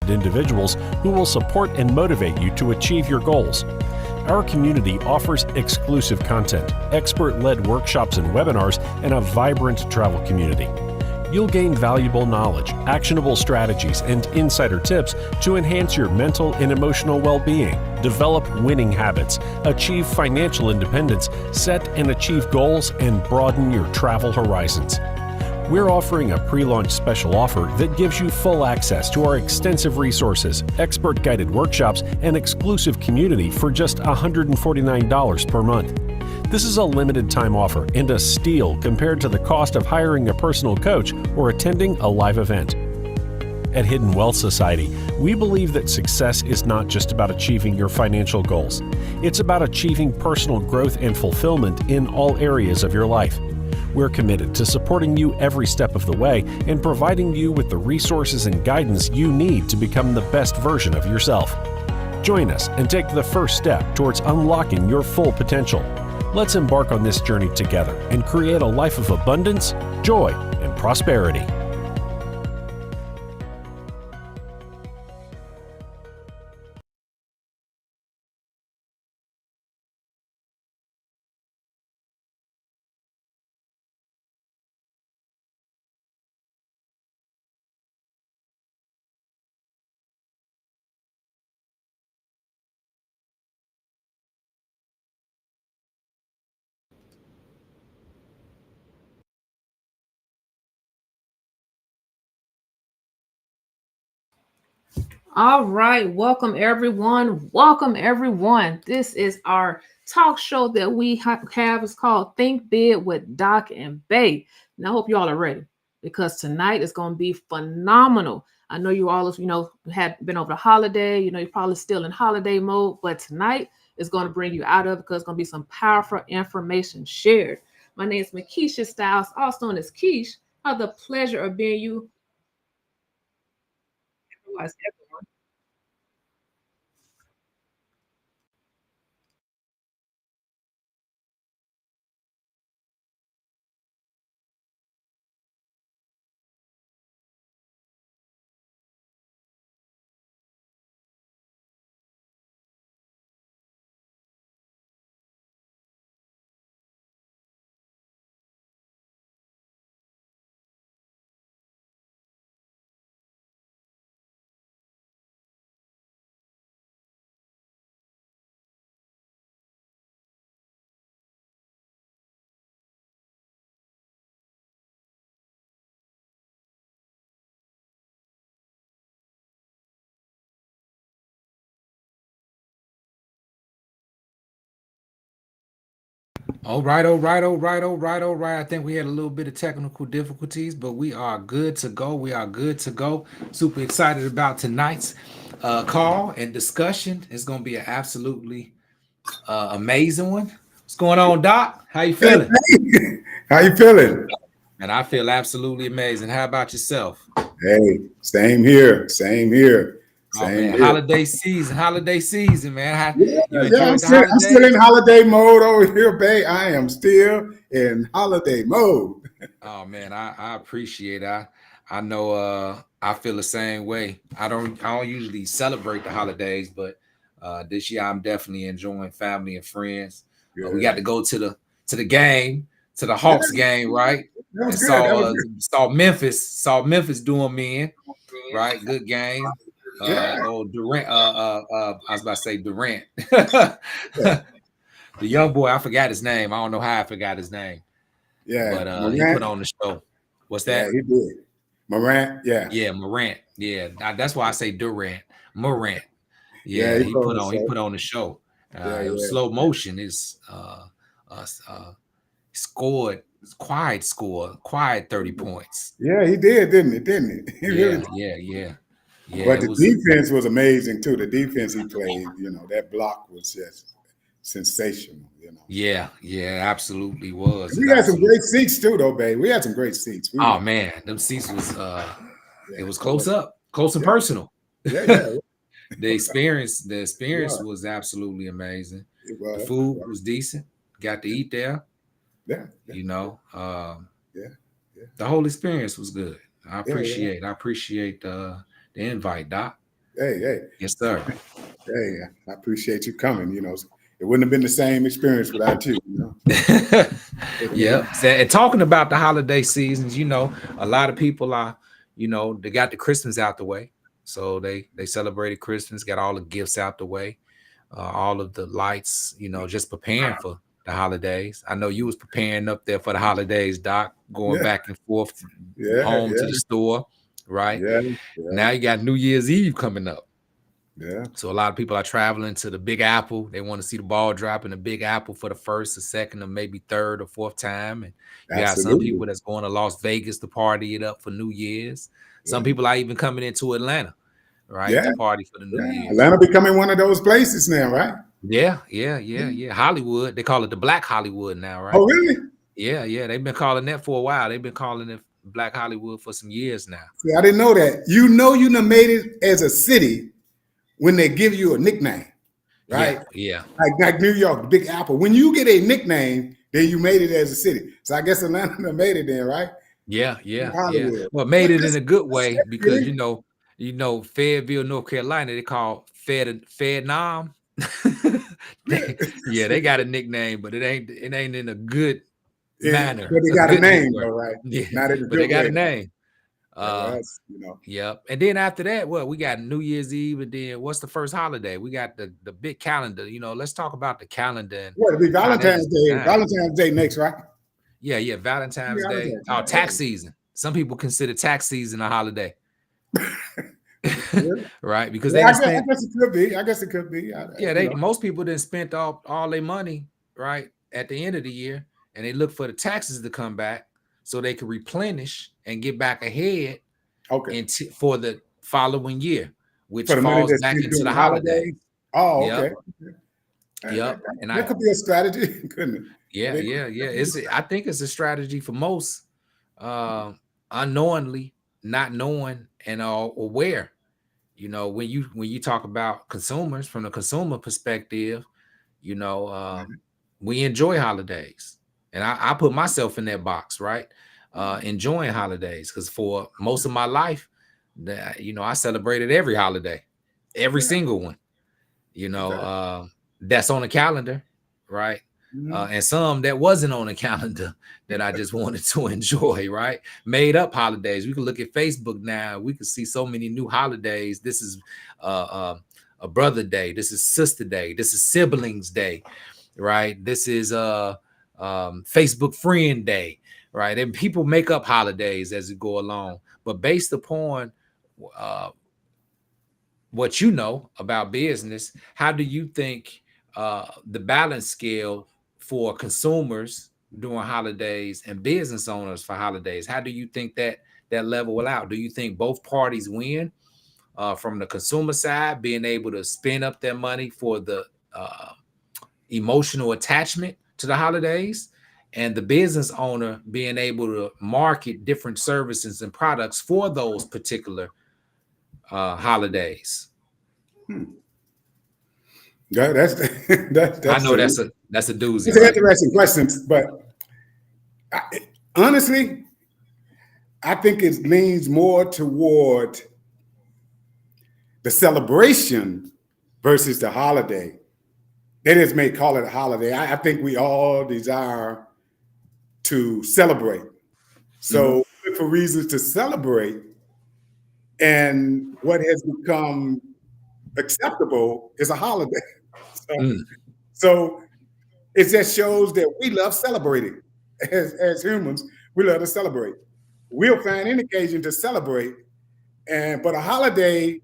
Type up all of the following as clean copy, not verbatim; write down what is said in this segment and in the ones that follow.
individuals who will support and motivate you to achieve your goals. Our community offers exclusive content, expert-led workshops and webinars, and a vibrant travel community. You'll gain valuable knowledge, actionable strategies, and insider tips to enhance your mental and emotional well-being, develop winning habits, achieve financial independence, set and achieve goals, and broaden your travel horizons. We're offering a pre-launch special offer that gives you full access to our extensive resources, expert-guided workshops, and exclusive community for just $149 per month. This is a limited-time offer and a steal compared to the cost of hiring a personal coach or attending a live event. At Hidden Wealth Society, we believe that success is not just about achieving your financial goals. It's about achieving personal growth and fulfillment in all areas of your life. We're committed to supporting you every step of the way and providing you with the resources and guidance you need to become the best version of yourself. Join us and take the first step towards unlocking your full potential. Let's embark on this journey together and create a life of abundance, joy, and prosperity. All right, welcome everyone. Welcome everyone. This is our talk show that we have. It's called Think Big with Doc and Bay. And I hope you all are ready because tonight is going to be phenomenal. I know you all, had been over the holiday. You're probably still in holiday mode, but tonight is going to bring you out of it because it's going to be some powerful information shared. My name is Makisha Styles, also known as Keish. I have the pleasure of being you. All right. I think we had a little bit of technical difficulties, but we are good to go. Super excited about tonight's call and discussion. It's going to be an absolutely amazing one. What's going on, Doc? How you Hey, feeling? hey. How you feeling? And I feel absolutely amazing. How about yourself? Hey, same here. Same here. Oh Same man, here. holiday season, man. Yeah, You yeah. I'm enjoyed the still, I'm still in holidays? holiday mode over here, Bay. I am still in holiday mode. Oh man, I appreciate it. I know I feel the same way. I don't usually celebrate the holidays, but this year I'm definitely enjoying family and friends. We Good. got to go to the game, to the Yeah, Hawks game, right? that was And good. That saw was good. saw Memphis doing me in, right? Good game. Yeah, Durant. I was about to say Durant. The yeah, young boy, I forgot his name. I don't know how I forgot his name, yeah. but he put Morant. on the show. What's Yeah, that? he did. Morant. Yeah, Yeah, Morant. Yeah, that's why I say Durant. Morant. yeah. Yeah, He told us he so. put on the show. Yeah, It was yeah, slow motion. Uh, uh scored quiet 30 points. yeah. He did, didn't he? Didn't he? He really. Yeah. But It the was. defense was amazing too. The defense he played, that block was just sensational. Yeah, absolutely was. And It we had some absolutely. great seats too, though, babe. We had some great seats. We Oh were, man, them seats was it yeah, was close up, close and yeah, personal. yeah, yeah. It The experience was, was absolutely amazing. it The was, it food was. was decent. Got to eat there. Yeah, yeah, You know, yeah, yeah, the whole experience was good. I yeah, yeah. appreciate the invite, Doc. Hey, Yes, sir. hey, I appreciate you coming. You know, it wouldn't have been the same experience without you. You know? Yeah. And talking about the holiday seasons, you know, a lot of people are, you know, they got the Christmas out the way. So they celebrated Christmas, got all the gifts out the way, all of the lights, you know, just preparing for the holidays. I know you was preparing up there for the holidays, Doc, going Yeah. back and forth Yeah, home yeah, to the store, right? yeah, Now you got New Year's Eve coming up. yeah. So a lot of people are traveling to the Big Apple. They want to see the ball drop in the Big Apple for the first or second or maybe third or fourth time. And you got some Absolutely. people that's going to Las Vegas to party it up for New Year's. Some Yeah. people are even coming into Atlanta, right, Yeah, to party for the New yeah. Year's. Atlanta becoming one of those places now, right? Yeah. Hollywood. They call it the Black Hollywood now, right? Oh, really? Yeah. They've been calling that for a while. They've been calling it Black Hollywood for some years now. See, I didn't know that. You know, you done made it as a city when they give you a nickname, right? Yeah. Like New York, the Big Apple. When you get a nickname, then you made it as a city. So I guess Atlanta done made it then, right? Yeah. Hollywood. Well, made it in That's- a good way that's because really- you know, Fayetteville, North Carolina, they call Vietnam. They got a nickname, but it ain't in a good manner. But they A got a good name, way. though, right? Yeah, Not in a but they good got way. a name. That's, you know. Yep. And then after that, well, we got New Year's Eve, and then what's the first holiday? We got the big calendar. You know, let's talk about the calendar. And What, it'll be how that Valentine's is Day. designed. Valentine's Day next, right? Yeah, Valentine's Yeah, Day. Valentine's Oh, Day. tax season. Some people consider tax season a holiday. Right? Because Yeah, they I guess it could be. I guess it could be. most people didn't spend all their money, right, at the end of the year, and they look for the taxes to come back so they can replenish and get back ahead Okay. for the following year, which For the money falls that's back spent into during the holiday. Oh, Yep. okay. Yep. And that could be a strategy, couldn't it? Yeah. I think it's a strategy for most, unknowingly, not knowing and aware. You know, when you talk about consumers from the consumer perspective, you know, we enjoy holidays, and I put myself in that box, right? Enjoying holidays, because for most of my life, you know, I celebrated every holiday, every single one. You know, that's on the calendar, right? And some that wasn't on the calendar that I just wanted to enjoy, right? Made up holidays. We can look at Facebook now. We can see so many new holidays. This is a brother day. This is sister day. This is siblings day, right? This is Facebook friend day, right? And people make up holidays as we go along. But based upon what you know about business, how do you think the balance scale for consumers during holidays and business owners for holidays, how do you think that level will out? Do you think both parties win from the consumer side, being able to spend up their money for the emotional attachment to the holidays, and the business owner being able to market different services and products for those particular holidays? That's I know that's a doozy. It's an interesting question, but honestly, I think it leans more toward the celebration versus the holiday. They just may call it a holiday. I think we all desire to celebrate. So look for reasons to celebrate. And what has become acceptable is a holiday. So it just shows that we love celebrating. As humans, we love to celebrate. We'll find any occasion to celebrate. But a holiday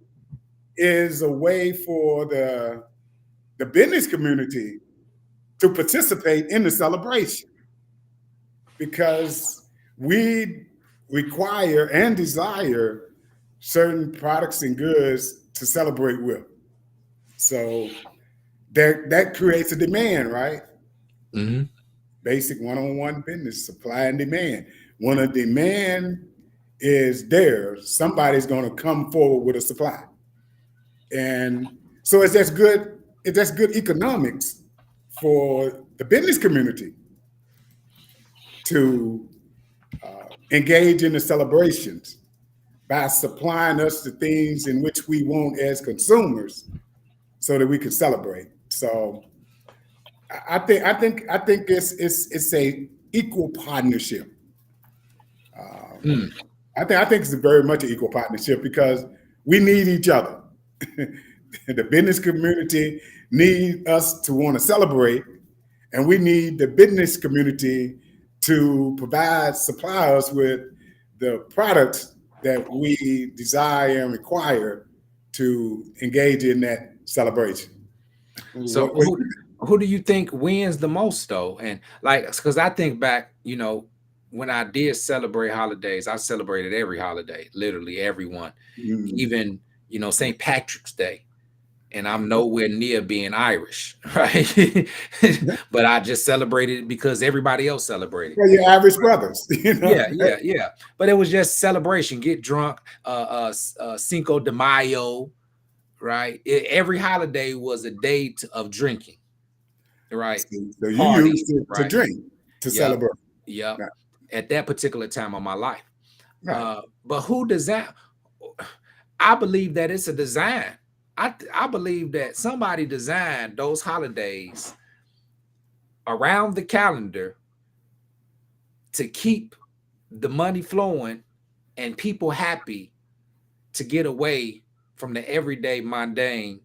is a way for the business community to participate in the celebration, because we require and desire certain products and goods to celebrate with. So that creates a demand, right? Basic one-on-one business, supply and demand. When a demand is there, somebody's going to come forward with a supply. And so it's just good economics for the business community to engage in the celebrations. by supplying us the things in which we want as consumers, so that we can celebrate. So I think it's a equal partnership. I think it's very much an equal partnership because we need each other. The business community need us to want to celebrate, and we need the business community to supply us with the products that we desire and require to engage in that celebration. So who do you think wins the most though? And like, because I think back, when I did celebrate holidays, I celebrated every holiday, literally everyone, even, St. Patrick's Day. And I'm nowhere near being Irish, right? But I just celebrated it because everybody else celebrated. Well, your Irish brothers, Yeah. But it was just celebration, get drunk, Cinco de Mayo, right? Every holiday was a day of drinking, right? So you used to drink to celebrate. Yeah. Right. At that particular time of my life. Right. But who designed? I believe that it's a design. I believe that somebody designed those holidays around the calendar to keep the money flowing and people happy to get away from the everyday mundane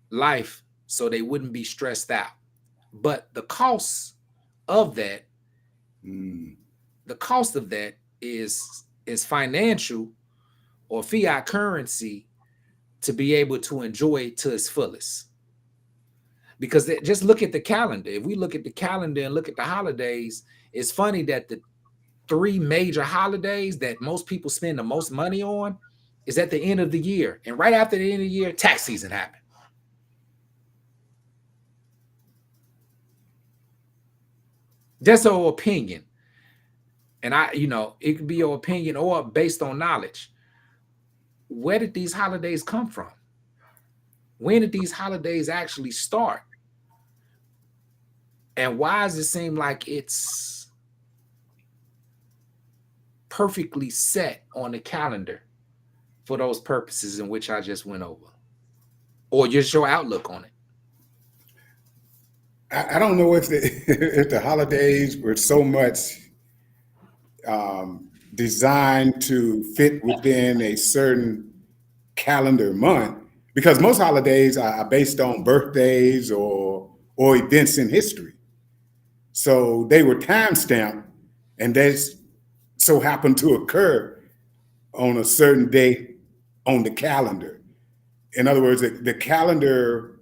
life so they wouldn't be stressed out. But the cost of that, is financial or fiat currency to be able to enjoy it to its fullest. Because just look at the calendar. If we look at the calendar and look at the holidays, it's funny that the 3 major holidays that most people spend the most money on is at the end of the year. And right after the end of the year, tax season happened. That's our opinion. And it could be your opinion or based on knowledge. Where did these holidays come from? When did these holidays actually start? And why does it seem like it's perfectly set on the calendar for those purposes in which I just went over? Or just your outlook on it? I don't know if the holidays were so much designed to fit within a certain calendar month, because most holidays are based on birthdays or events in history. So they were time stamped, and they so happened to occur on a certain date on the calendar. In other words, the calendar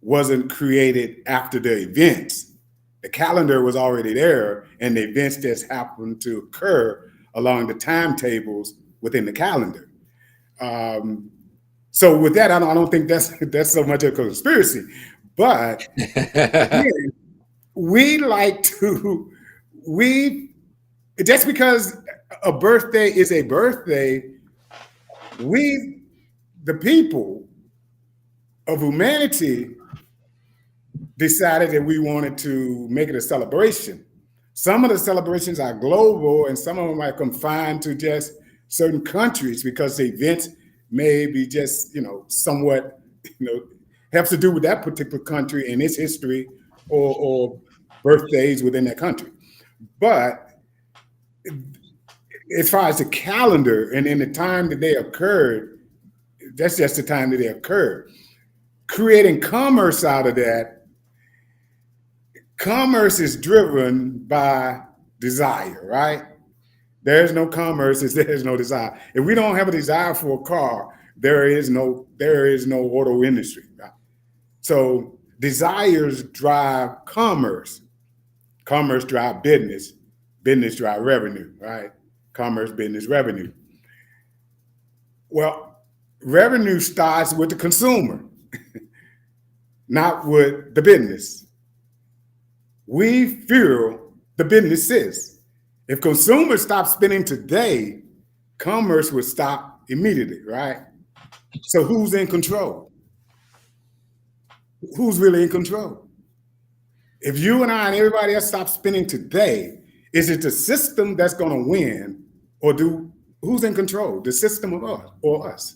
wasn't created after the events. The calendar was already there, and the events just happened to occur along the timetables within the calendar. So with that, I don't think that's so much of a conspiracy. But again, just because a birthday is a birthday, the people of humanity, decided that we wanted to make it a celebration. Some of the celebrations are global, and some of them are confined to just certain countries because the event may be just, somewhat, have to do with that particular country and its history or birthdays within that country. But as far as the calendar and in the time that they occurred, that's just the time that they occurred. Creating commerce out of that, commerce is driven by desire, right? There's no commerce if there's no desire. If we don't have a desire for a car, there is no auto industry. Right? So desires drive commerce. Commerce drive business. Business drive revenue, right? Commerce, business, revenue. Well, revenue starts with the consumer, not with the business. We fuel the businesses. If consumers stop spending today, commerce would stop immediately, right? So who's in control? Who's really in control? If you and I and everybody else stop spending today, is it the system that's going to win, or who's in control, the system or us?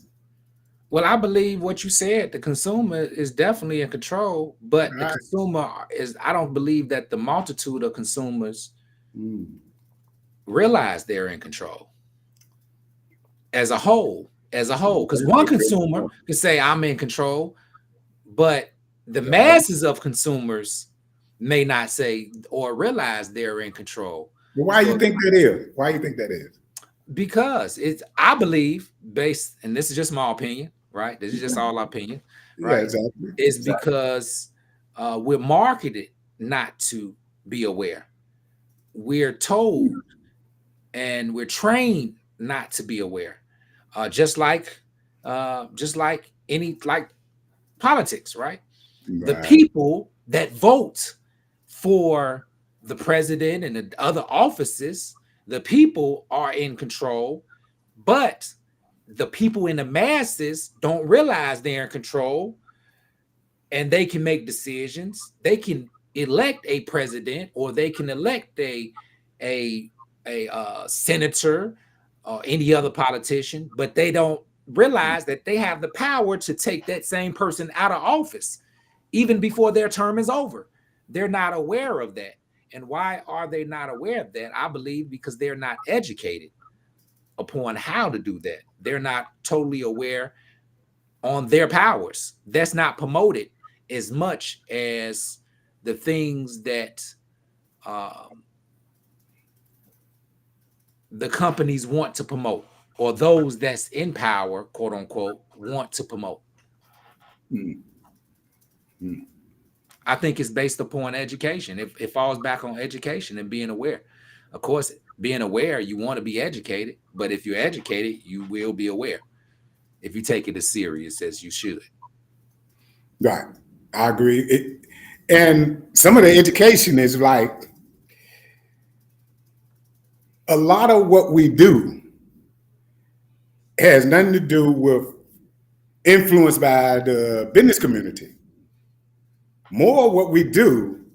Well, I believe what you said. The consumer is definitely in control, but the Right. consumer is. I don't believe that the multitude of consumers Mm. realize they're in control as a whole. Because one consumer can say I'm in control, but the masses of consumers may not say or realize they're in control. Well, why do you think that is? Why do you think that is? Because it's, I believe, based, and this is just my opinion, right? This is just all opinion, right? Yeah, exactly. It's because we're marketed not to be aware. We're told and we're trained not to be aware. Just like politics, right? The people that vote for the president and the other offices, the people are in control, but the people in the masses don't realize they're in control, and they can make decisions. They can elect a president, or they can elect a senator or any other politician, but they don't realize that they have the power to take that same person out of office even before their term is over. They're not aware of that. And why are they not aware of that? I believe because they're not educated upon how to do that. They're not totally aware on their powers. That's not promoted as much as the things that the companies want to promote, or those that's in power, quote unquote, want to promote. I think it's based upon education. It falls back on education and being aware. Of course, being aware, you want to be educated, but if you're educated, you will be aware if you take it as serious as you should. Right. I agree. And some of the education is like, a lot of what we do has nothing to do with influence by the business community. More of what we do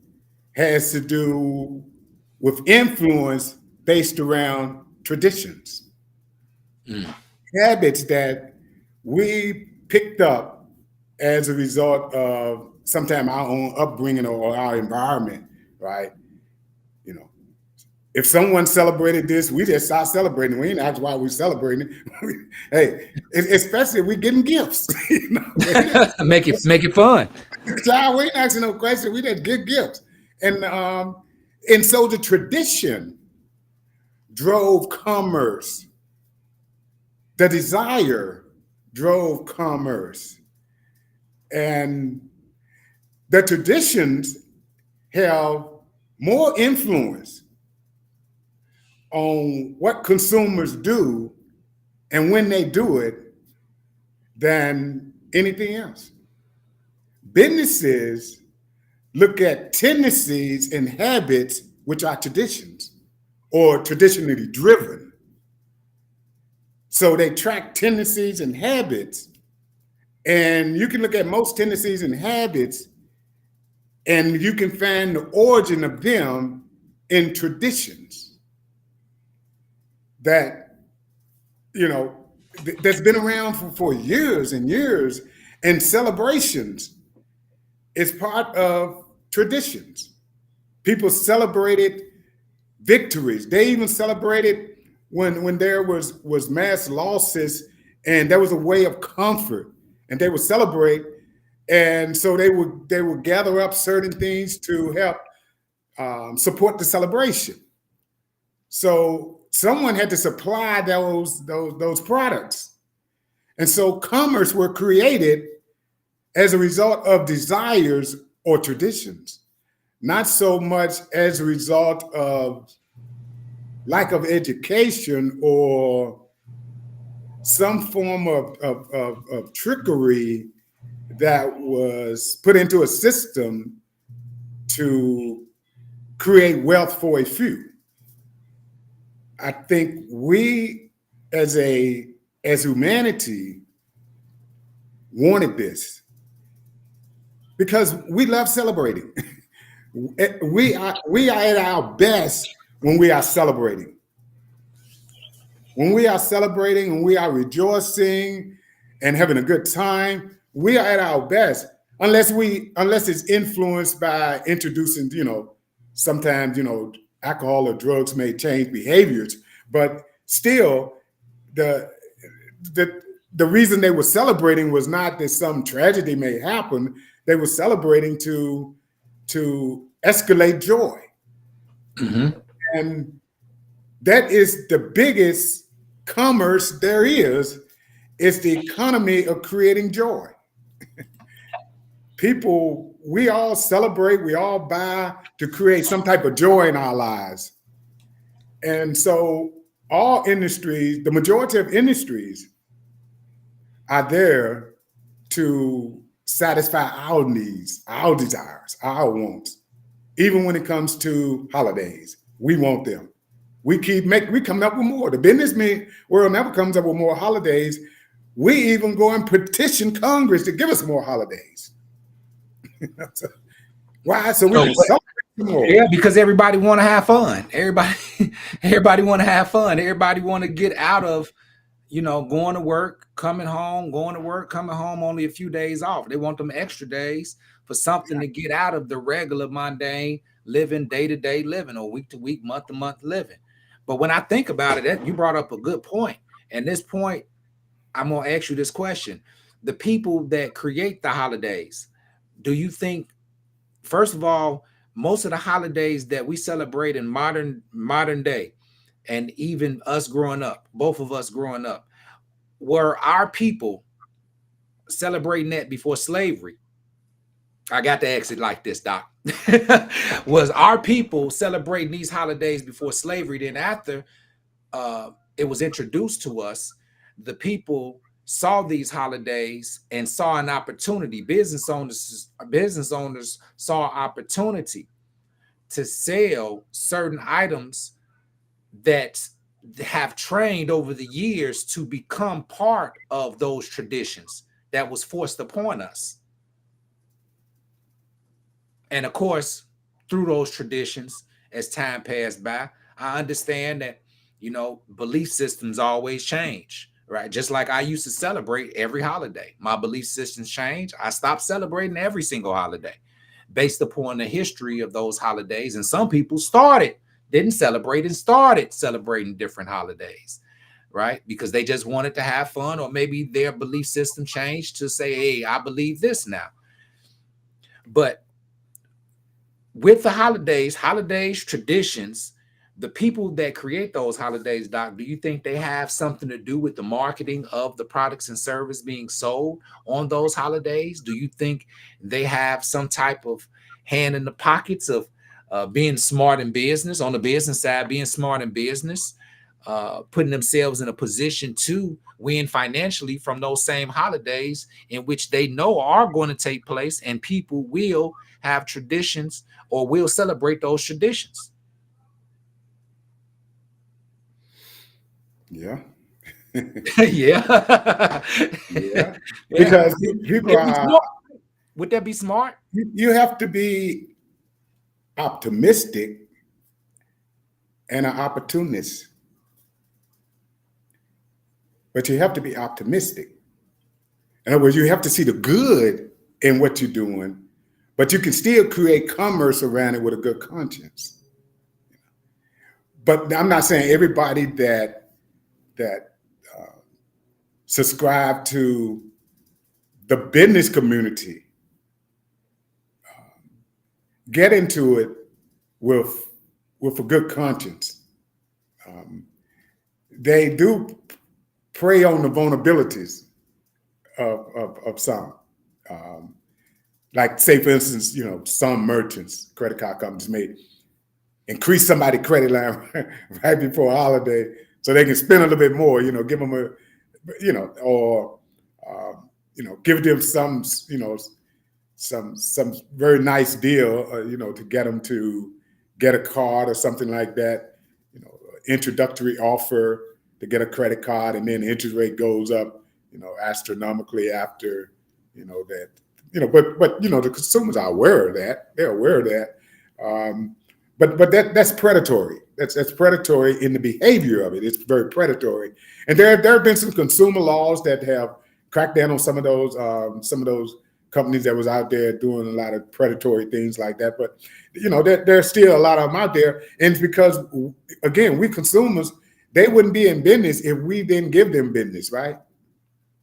has to do with influence based around traditions, habits that we picked up as a result of sometimes our own upbringing or our environment, right? You know, if someone celebrated this, we just start celebrating. We ain't ask why we're celebrating. Hey, especially if we're getting gifts. You know? Make it fun. Child, we ain't asking no question. We just get gifts. And so the tradition drove commerce. The desire drove commerce. And the traditions have more influence on what consumers do and when they do it than anything else. Businesses look at tendencies and habits, which are traditions or traditionally driven. So they track tendencies and habits, and you can look at most tendencies and habits, and you can find the origin of them in traditions that, you know, that's been around for years and years, and celebrations is part of traditions. People celebrated victories. They even celebrated when there was mass losses, and there was a way of comfort, and they would celebrate. And so they would gather up certain things to help support the celebration. So someone had to supply those products. And so commerce were created as a result of desires or traditions, not so much as a result of lack of education or some form of trickery that was put into a system to create wealth for a few. I think we as humanity wanted this because we love celebrating. We are at our best when we are celebrating. When we are celebrating and we are rejoicing and having a good time, we are at our best. Unless it's influenced by introducing, sometimes, alcohol or drugs may change behaviors, but still the reason they were celebrating was not that some tragedy may happen. They were celebrating to escalate joy. Mm-hmm. And that is the biggest commerce there is. It's the economy of creating joy. People, we all celebrate, we all buy to create some type of joy in our lives. And so all industries, the majority of industries are there to satisfy our needs, our desires, our wants. Even when it comes to holidays, we want them. We coming up with more. The business world never comes up with more holidays. We even go and petition Congress to give us more holidays. Why? So we can celebrate more. Yeah, because everybody want to have fun. Everybody want to have fun. Everybody want to get out of, going to work, coming home, going to work, coming home, only a few days off. They want them extra days for something to get out of the regular mundane living, day-to-day living, or week-to-week, month-to-month living. But when I think about it, you brought up a good point. And this point, I'm going to ask you this question. The people that create the holidays, do you think, first of all, most of the holidays that we celebrate in modern day, and even us growing up, both of us growing up, were our people celebrating that before slavery? I got to ask it like this, Doc. Was our people celebrating these holidays before slavery? Then after it was introduced to us, the people saw these holidays and saw an opportunity. Business owners saw opportunity to sell certain items that have trained over the years to become part of those traditions that was forced upon us. And of course, through those traditions, as time passed by, I understand that, belief systems always change, right? Just like I used to celebrate every holiday. My belief systems change. I stopped celebrating every single holiday based upon the history of those holidays. And some people didn't celebrate and started celebrating different holidays, right? Because they just wanted to have fun, or maybe their belief system changed to say, hey, I believe this now. But with the holidays, traditions, the people that create those holidays, Doc, do you think they have something to do with the marketing of the products and service being sold on those holidays? Do you think they have some type of hand in the pockets of being smart in business, on the business side, being smart in business, putting themselves in a position to win financially from those same holidays in which they know are going to take place, and people will have traditions or will celebrate those traditions? Yeah. Yeah. Yeah. Because people are. Would that be smart? You have to be optimistic and an opportunist. But you have to be optimistic. In other words, you have to see the good in what you're doing, but you can still create commerce around it with a good conscience. But I'm not saying everybody that subscribe to the business community get into it with a good conscience. They do prey on the vulnerabilities of some. Like, say, for instance, some merchants, credit card companies may increase somebody's credit line right before a holiday so they can spend a little bit more, give them or give them some very nice deal, to get them to get a card or something like that, introductory offer to get a credit card, and then the interest rate goes up, astronomically after, that, but the consumers are aware of that. They're aware of that. but that's predatory. That's predatory in the behavior of it. It's very predatory. And there have been some consumer laws that have cracked down on some of those companies that was out there doing a lot of predatory things like that. But there's still a lot of them out there, and it's because, again, we consumers, they wouldn't be in business if we didn't give them business, right?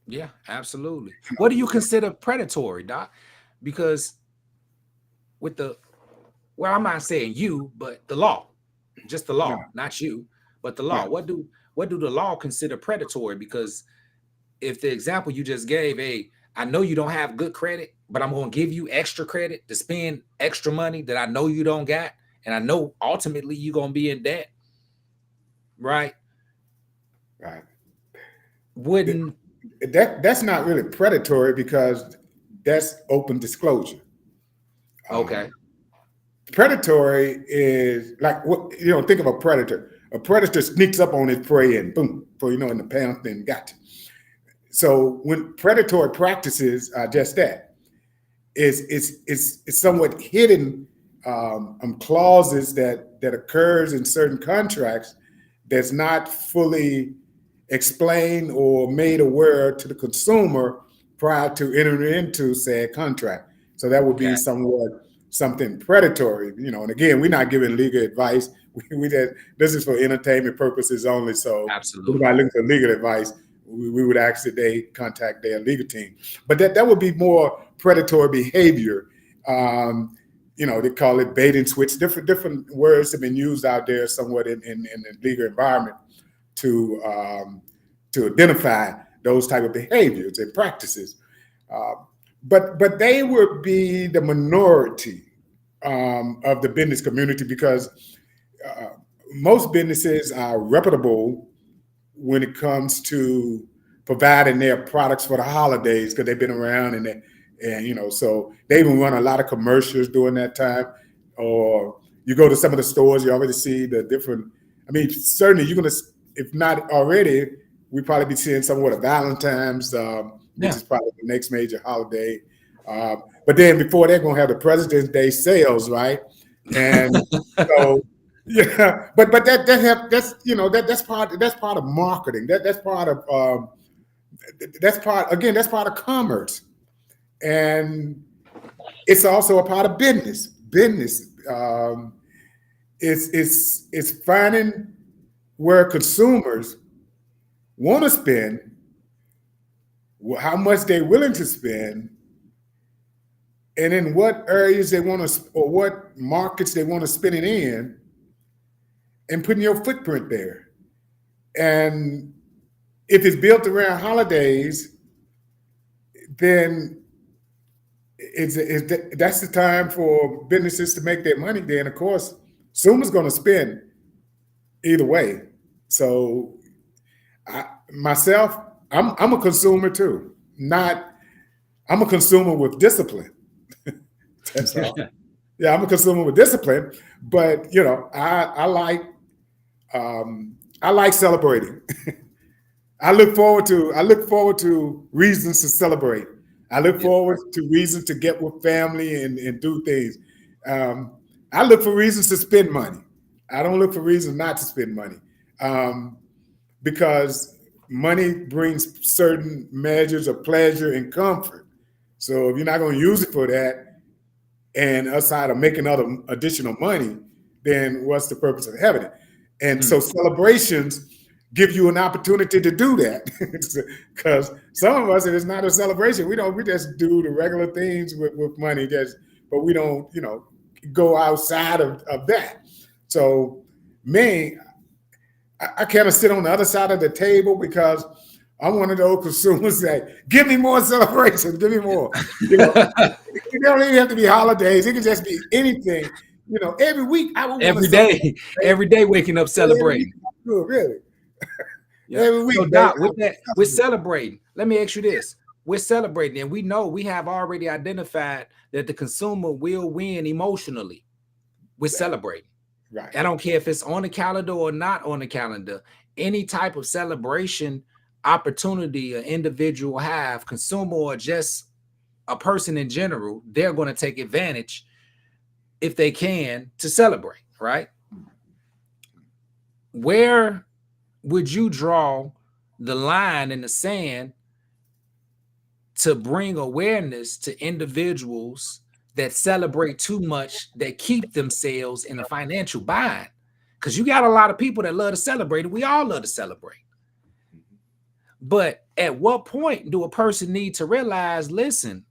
Yeah, absolutely. What do you consider predatory, Doc? Because with well, I'm not saying you, but the law, just the law, not you, but the law. What do the law consider predatory? Because if the example you just gave, I know you don't have good credit, but I'm going to give you extra credit to spend extra money that I know you don't got, and I know ultimately you're going to be in debt, right? Right. Wouldn't that's not really predatory because that's open disclosure. Okay. Predatory is like what think of a predator. A predator sneaks up on his prey and boom, in the pound, then got you. So when predatory practices are just that, it's somewhat hidden clauses that occurs in certain contracts that's not fully explained or made aware to the consumer prior to entering into said contract. So that would be something predatory, and again, we're not giving legal advice. This is for entertainment purposes only. So absolutely, if anybody looking for legal advice, we would ask that they contact their legal team. But that would be more predatory behavior. They call it bait and switch. Different words have been used out there somewhat in the legal environment to identify those type of behaviors and practices. But they would be the minority of the business community because most businesses are reputable when it comes to providing their products for the holidays because they've been around and so they even run a lot of commercials during that time. Or you go to some of the stores, you already see the different. I mean, certainly you're gonna, if not already, we probably be seeing somewhat of Valentine's. Which is probably the next major holiday. But then before they're going to have the President's Day sales, right? And so, but that's part of marketing. That's part of commerce, and it's also a part of business. It's finding where consumers want to spend, how much they're willing to spend, and in what areas they want to, or what markets they want to spend it in, and putting your footprint there. And if it's built around holidays, then that's the time for businesses to make their money. Then, of course, consumers going to spend either way. So, I'm a consumer too. I'm a consumer with discipline. That's all. Yeah, I'm a consumer with discipline. But I like celebrating. I look forward to reasons to celebrate. I look forward to reasons to get with family and do things. I look for reasons to spend money. I don't look for reasons not to spend money, because money brings certain measures of pleasure and comfort. So if you're not going to use it for that, and aside of making other additional money, then what's the purpose of having it? And so celebrations give you an opportunity to do that, because some of us, if it's not a celebration, we just do the regular things with money, but we don't, go outside of that. So me, I kind of sit on the other side of the table because I'm one of those consumers that give me more celebrations, give me more. It don't even have to be holidays. It can just be anything. Every week I would every day waking up celebrating. Really. Yeah. Every week. So Doc, we're celebrating. Let me ask you this. We're celebrating, and we know we have already identified that the consumer will win emotionally. We're celebrating. Right. I don't care if it's on the calendar or not on the calendar. Any type of celebration opportunity an individual have, consumer or just a person in general, they're going to take advantage if they can to celebrate, right? Where would you draw the line in the sand to bring awareness to individuals that celebrate too much, that keep themselves in a financial bind? Because you got a lot of people that love to celebrate, and we all love to celebrate. But at what point do a person need to realize, listen,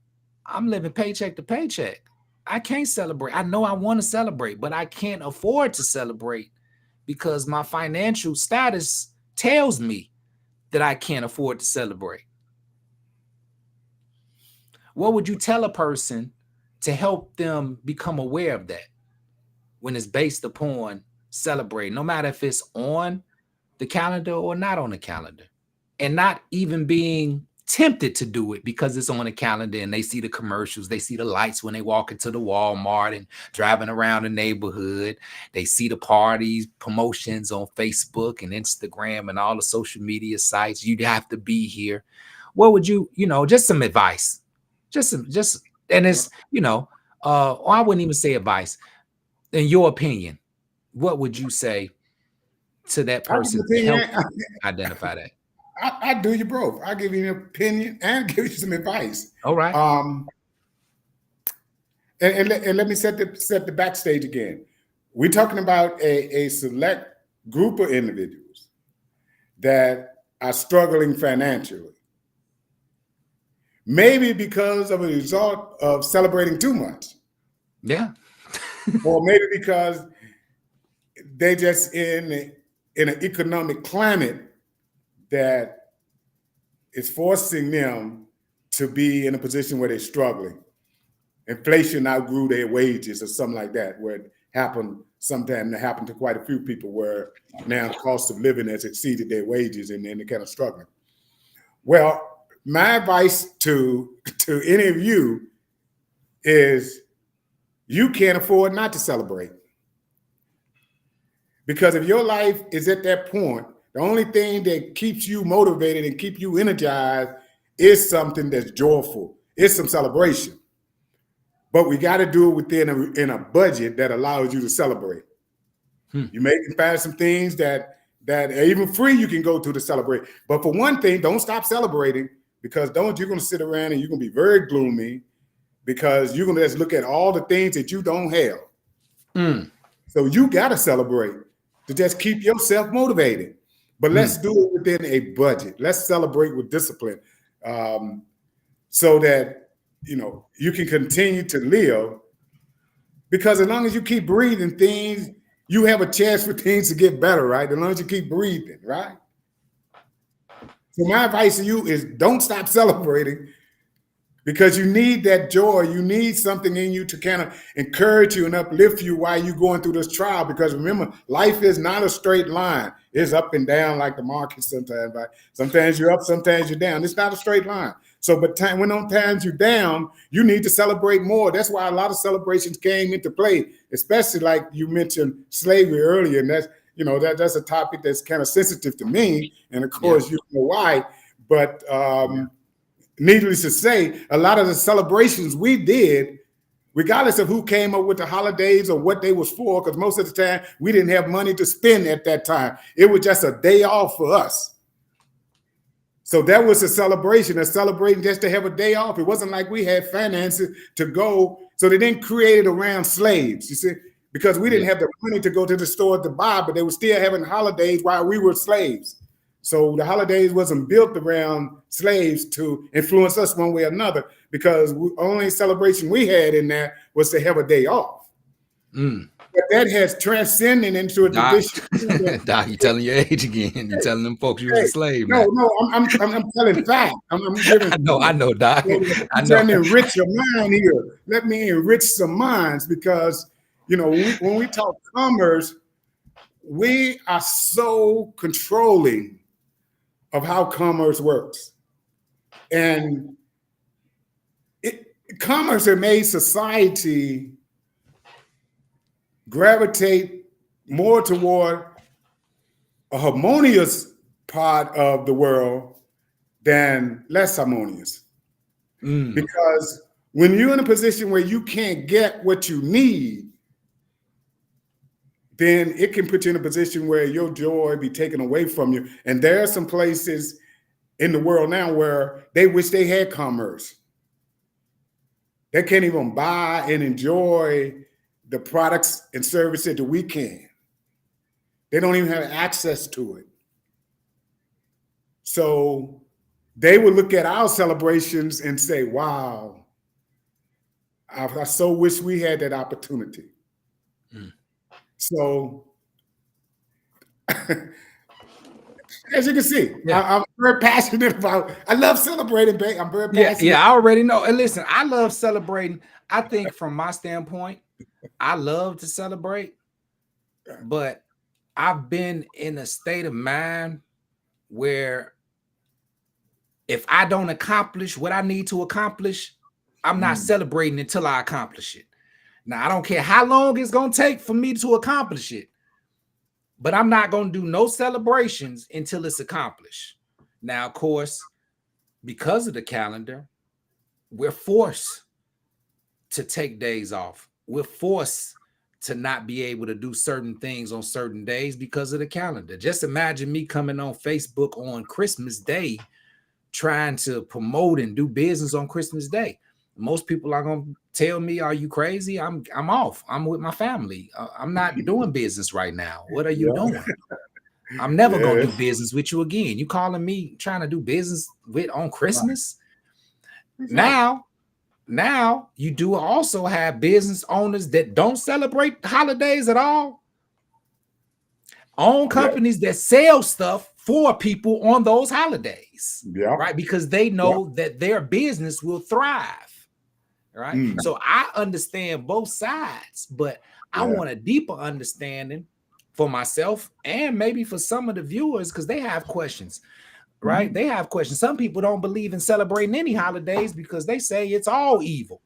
I'm living paycheck to paycheck. I can't celebrate. I know I want to celebrate, but I can't afford to celebrate because my financial status tells me that I can't afford to celebrate. What would you tell a person to help them become aware of that when it's based upon celebrating, no matter if it's on the calendar or not on the calendar, and not even being tempted to do it because it's on the calendar and they see the commercials, they see the lights when they walk into the Walmart and driving around the neighborhood, they see the parties, promotions on Facebook and Instagram and all the social media sites. You'd have to be here. What would you, just some advice, and it's, I wouldn't even say advice. In your opinion, what would you say to that person to help identify that? I do you both. I give you an opinion and give you some advice. All right. And let me set the backstage again. We're talking about a select group of individuals that are struggling financially. Maybe because of a result of celebrating too much. Yeah. Or maybe because they're just in an economic climate that is forcing them to be in a position where they're struggling. Inflation outgrew their wages or something like that, where it happened sometime. It happened to quite a few people where now the cost of living has exceeded their wages and they're kind of struggling. Well, my advice to any of you is you can't afford not to celebrate. Because if your life is at that point, the only thing that keeps you motivated and keep you energized is something that's joyful. It's some celebration. But we got to do it within in a budget that allows you to celebrate. You may find some things that are even free you can go to celebrate. But for one thing, don't stop celebrating, because you're going to sit around and you're going to be very gloomy because you're going to just look at all the things that you don't have. So you got to celebrate to just keep yourself motivated. But let's do it within a budget. Let's celebrate with discipline, so that you can continue to live. Because as long as you keep breathing, you have a chance for things to get better, right? As long as you keep breathing, right? So my advice to you is don't stop celebrating, because you need that joy. You need something in you to kind of encourage you and uplift you while you're going through this trial. Because remember, life is not a straight line. It's up and down like the market sometimes. Right? Sometimes you're up, sometimes you're down. It's not a straight line. So, but when on times you're down, you need to celebrate more. That's why a lot of celebrations came into play, especially like you mentioned slavery earlier. And that's a topic that's kind of sensitive to me. And of course, you know why. But needless to say, a lot of the celebrations we did, regardless of who came up with the holidays or what they was for, because most of the time we didn't have money to spend at that time. It was just a day off for us. So that was a celebration just to have a day off. It wasn't like we had finances to go. So they didn't create it around slaves, you see, because we didn't have the money to go to the store to buy, but they were still having holidays while we were slaves. So the holidays wasn't built around slaves to influence us one way or another, because the only celebration we had in there was to have a day off. But that has transcended into a tradition. Doc, you telling your age again. You telling them folks you was a slave. No, I'm telling fact. I'm giving. I know, Doc. I'm trying to enrich your mind here. Let me enrich some minds, because when we talk commerce, we are so controlling of how commerce works. And commerce has made society gravitate more toward a harmonious part of the world than less harmonious. Because when you're in a position where you can't get what you need, then it can put you in a position where your joy be taken away from you. And there are some places in the world now where they wish they had commerce. They can't even buy and enjoy the products and services that we can. They don't even have access to it. So they would look at our celebrations and say, wow, I so wish we had that opportunity. So as you can see, I'm very passionate about, I love celebrating, babe. I'm very passionate. Yeah, I already know. And listen, I love celebrating. I think from my standpoint, I love to celebrate, but I've been in a state of mind where if I don't accomplish what I need to accomplish, I'm not celebrating until I accomplish it. Now, I don't care how long it's going to take for me to accomplish it, but I'm not going to do no celebrations until it's accomplished. Now, of course, because of the calendar, we're forced to take days off. We're forced to not be able to do certain things on certain days because of the calendar. Just imagine me coming on Facebook on Christmas Day, trying to promote and do business on Christmas Day. Most people are going to tell me, are you crazy? I'm off. I'm with my family. I'm not doing business right now. What are you doing? I'm never going to do business with you again. You calling me trying to do business with on Christmas? Now you do also have business owners that don't celebrate holidays at all. Own companies that sell stuff for people on those holidays, right? Because they know that their business will thrive, right? So I understand both sides, but I want a deeper understanding for myself and maybe for some of the viewers because they have questions, right? They have questions. Some people don't believe in celebrating any holidays because they say it's all evil,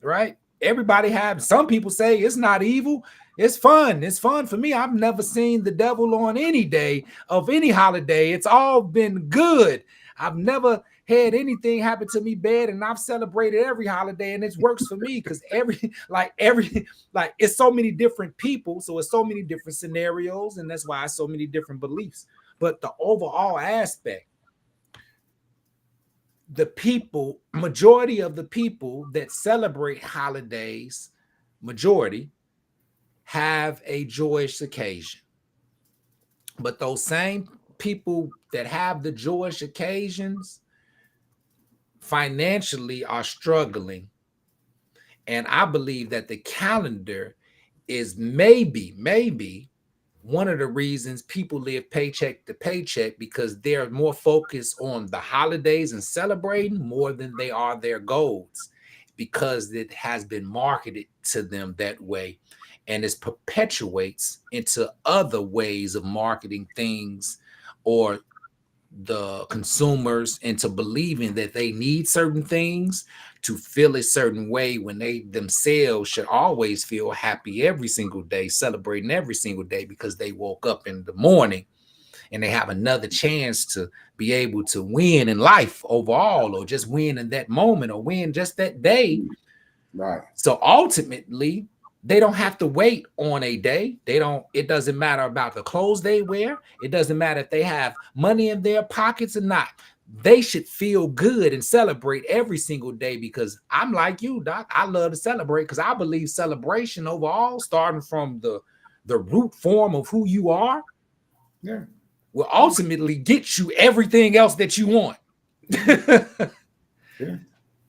right? Everybody have, some people say it's not evil. It's fun. It's fun for me. I've never seen the devil on any day of any holiday. It's all been good. I've never had anything happen to me bad, and I've celebrated every holiday, and it works for me because it's so many different people, so it's so many different scenarios, and that's why it's so many different beliefs. But the overall aspect, the people, majority of the people that celebrate holidays, majority have a joyous occasion. But those same people that have the joyous occasions financially are struggling. And I believe that the calendar is maybe one of the reasons people live paycheck to paycheck, because they're more focused on the holidays and celebrating more than they are their goals, because it has been marketed to them that way. And it perpetuates into other ways of marketing things or the consumers into believing that they need certain things to feel a certain way when they themselves should always feel happy every single day, celebrating every single day because they woke up in the morning and they have another chance to be able to win in life overall, or just win in that moment, or win just that day. Right. So ultimately, they don't have to wait on a day. It doesn't matter about the clothes they wear. It doesn't matter if they have money in their pockets or not. They should feel good and celebrate every single day, because I'm like you, Doc. I love to celebrate because I believe celebration overall, starting from the root form of who you are, will ultimately get you everything else that you want.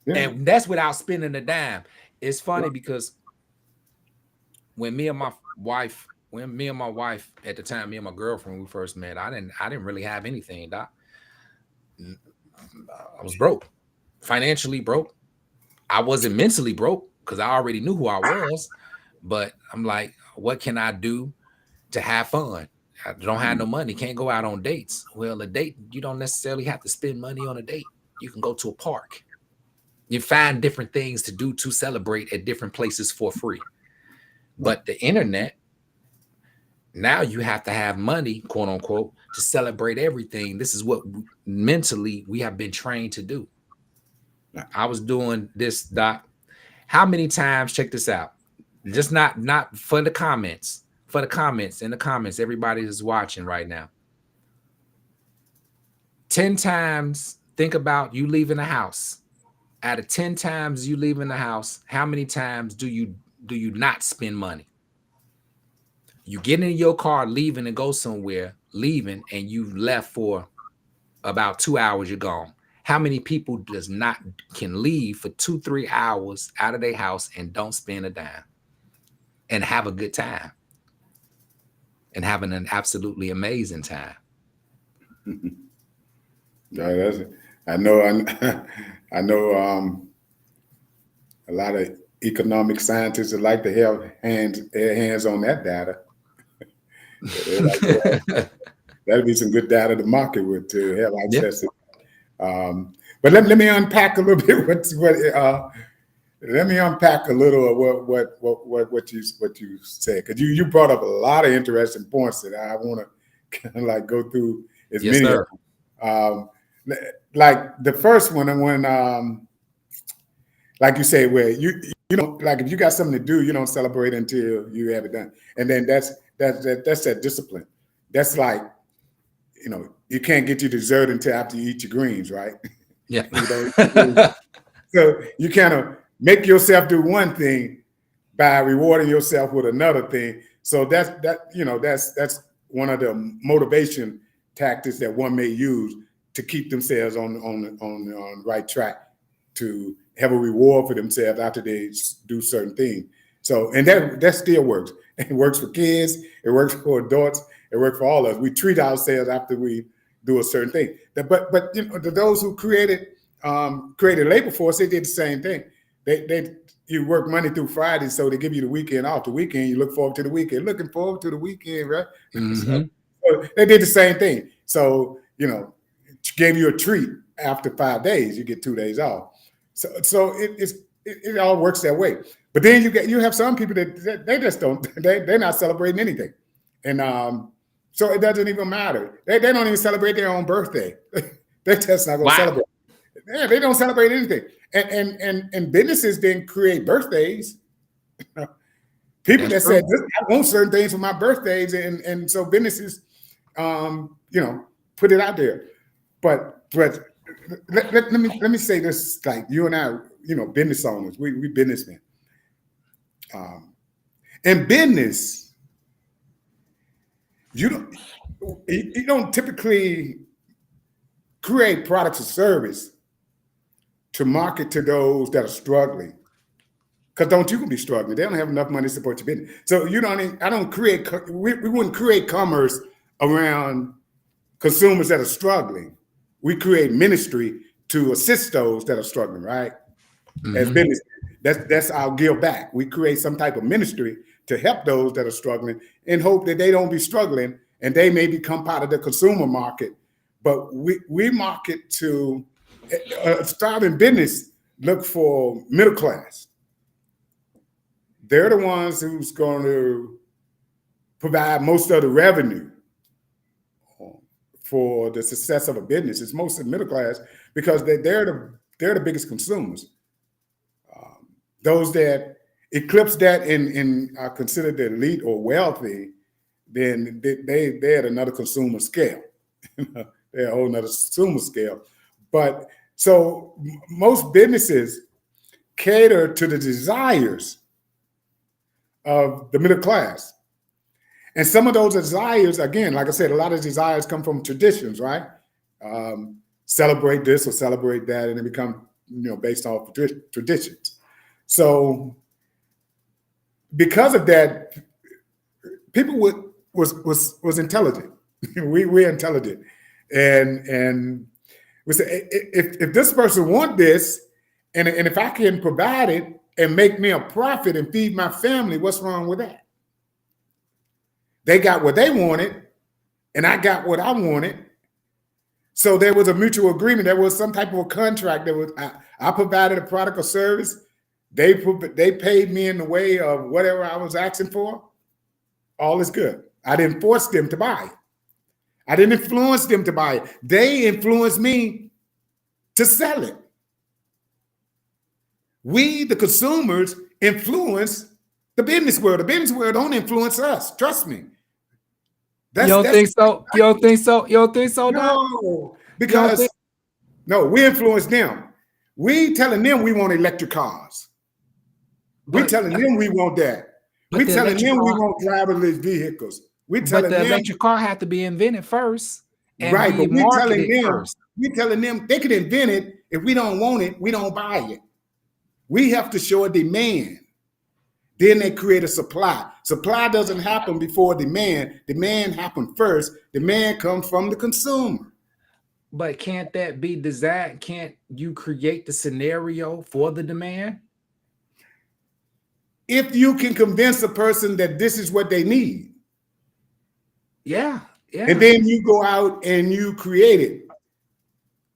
And that's without spending a dime. It's funny because when me and my wife at the time, me and my girlfriend, we first met, I didn't really have anything, Doc. I was broke, financially broke. I wasn't mentally broke because I already knew who I was, but I'm like, what can I do to have fun? I don't have no money, can't go out on dates. Well, a date, you don't necessarily have to spend money on a date. You can go to a park. You find different things to do to celebrate at different places for free. But the internet, now you have to have money, quote unquote, to celebrate everything. This is what mentally we have been trained to do. I was doing this, Doc. How many times, check this out, just not for the comments, for the comments, in the comments, everybody is watching right now. 10 times, think about you leaving the house. Out of 10 times you leaving the house, how many times do you not spend money? You get in your car, leaving and go somewhere, leaving, and you've left for about 2 hours, you're gone. How many people can leave for 2-3 hours out of their house and don't spend a dime and have a good time and having an absolutely amazing time? No, I know a lot of economic scientists would like to have their hands on that data. That'd be some good data to market with, to have access to. But let me unpack a little bit let me unpack a little of what you said, because you brought up a lot of interesting points that I want to kind of like go through as many of them. Like the first one, when like you say, where you know, like if you got something to do, you don't celebrate until you have it done, and then that's that discipline. That's like, you know, you can't get your dessert until after you eat your greens, right? Yeah. So you kind of make yourself do one thing by rewarding yourself with another thing. So that's one of the motivation tactics that one may use to keep themselves on the right track, to have a reward for themselves after they do certain things. So, and that still works. It works for kids. It works for adults. It works for all of us. We treat ourselves after we do a certain thing. But you know, those who created labor force, they did the same thing. You work Monday through Friday, so they give you the weekend off. The weekend, you look forward to the weekend. Looking forward to the weekend, right? Mm-hmm. So they did the same thing. So, you know, gave you a treat after 5 days. You get 2 days off. So it all works that way. But then you have some people that they just don't. They're not celebrating anything, and so it doesn't even matter. They don't even celebrate their own birthday. They're just not going to celebrate. Yeah, they don't celebrate anything. And businesses didn't create birthdays. People that said, I want certain things for my birthdays, and so businesses, you know, put it out there. But let me say this, like you and I, you know, business owners, we businessmen. In business, you don't typically create products or service to market to those that are struggling. Because you can be struggling. They don't have enough money to support your business. So we wouldn't create commerce around consumers that are struggling. We create ministry to assist those that are struggling, right? Mm-hmm. As business, that's our give back. We create some type of ministry to help those that are struggling in hope that they don't be struggling and they may become part of the consumer market. But we market to starting business, look for middle class. They're the ones who's going to provide most of the revenue for the success of a business. It's mostly middle class because they're the biggest consumers. Those that eclipse that and are considered the elite or wealthy, then they're at another consumer scale. They're a whole nother consumer scale. But so most businesses cater to the desires of the middle class. And some of those desires, again, like I said, a lot of desires come from traditions, right? Celebrate this or celebrate that, and they become, you know, based off traditions. So because of that, people was intelligent. We're intelligent. And we say, if this person want this, and if I can provide it and make me a profit and feed my family, what's wrong with that? They got what they wanted, and I got what I wanted. So there was a mutual agreement. There was some type of a contract. I provided a product or service. They paid me in the way of whatever I was asking for. All is good. I didn't force them to buy it. I didn't influence them to buy it. They influenced me to sell it. We, the consumers, influence The business world don't influence us. Trust me. You don't think so? You don't think so? You don't think so, Doc? No, because no, we influence them. We telling them we want electric cars. We telling them we want that. We telling them we want driverless vehicles. We telling them the electric car had to be invented first. Right, but we telling them they could invent it. If we don't want it, we don't buy it. We have to show a demand. Then they create a supply. Supply doesn't happen before demand. Demand happens first. Demand comes from the consumer. But can't that be designed? Can't you create the scenario for the demand? If you can convince a person that this is what they need. Yeah. Yeah. And then you go out and you create it.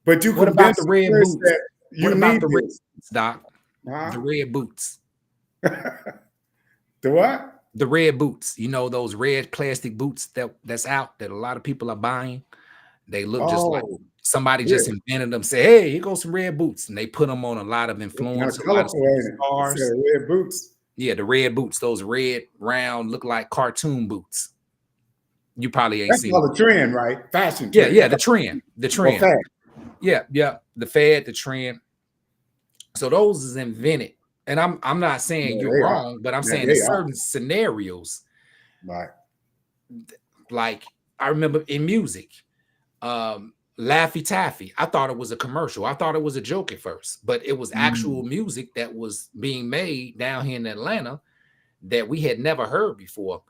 But you what about the red boots? What about the red boots, Doc? The red boots. The what? The red boots. You know, those red plastic boots that's out that a lot of people are buying. They look just like somebody just invented them. Say, hey, here goes some red boots, and they put them on a lot of influence. A lot of stars. Red boots. Yeah, the red boots. Those red, round, look like cartoon boots. You probably ain't seen. That's the trend, right? Fashion. Trend. Yeah, the trend. The trend. Well, yeah. The fad, the trend. So those is invented. And I'm not saying you're wrong, but I'm saying in certain scenarios, right? Like I remember in music, Laffy Taffy. I thought it was a commercial. I thought it was a joke at first, but it was actual music that was being made down here in Atlanta that we had never heard before,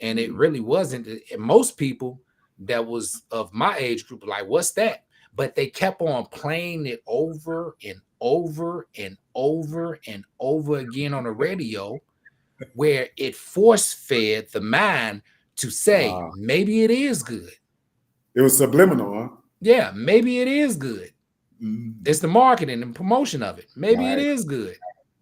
and it really wasn't. And most people that was of my age group were like, "What's that?" But they kept on playing it over and over and over and over again on the radio, where it force-fed the mind to say, maybe it is good. It was subliminal, huh? Yeah, maybe it is good. It's the marketing and promotion of it. Maybe it is good.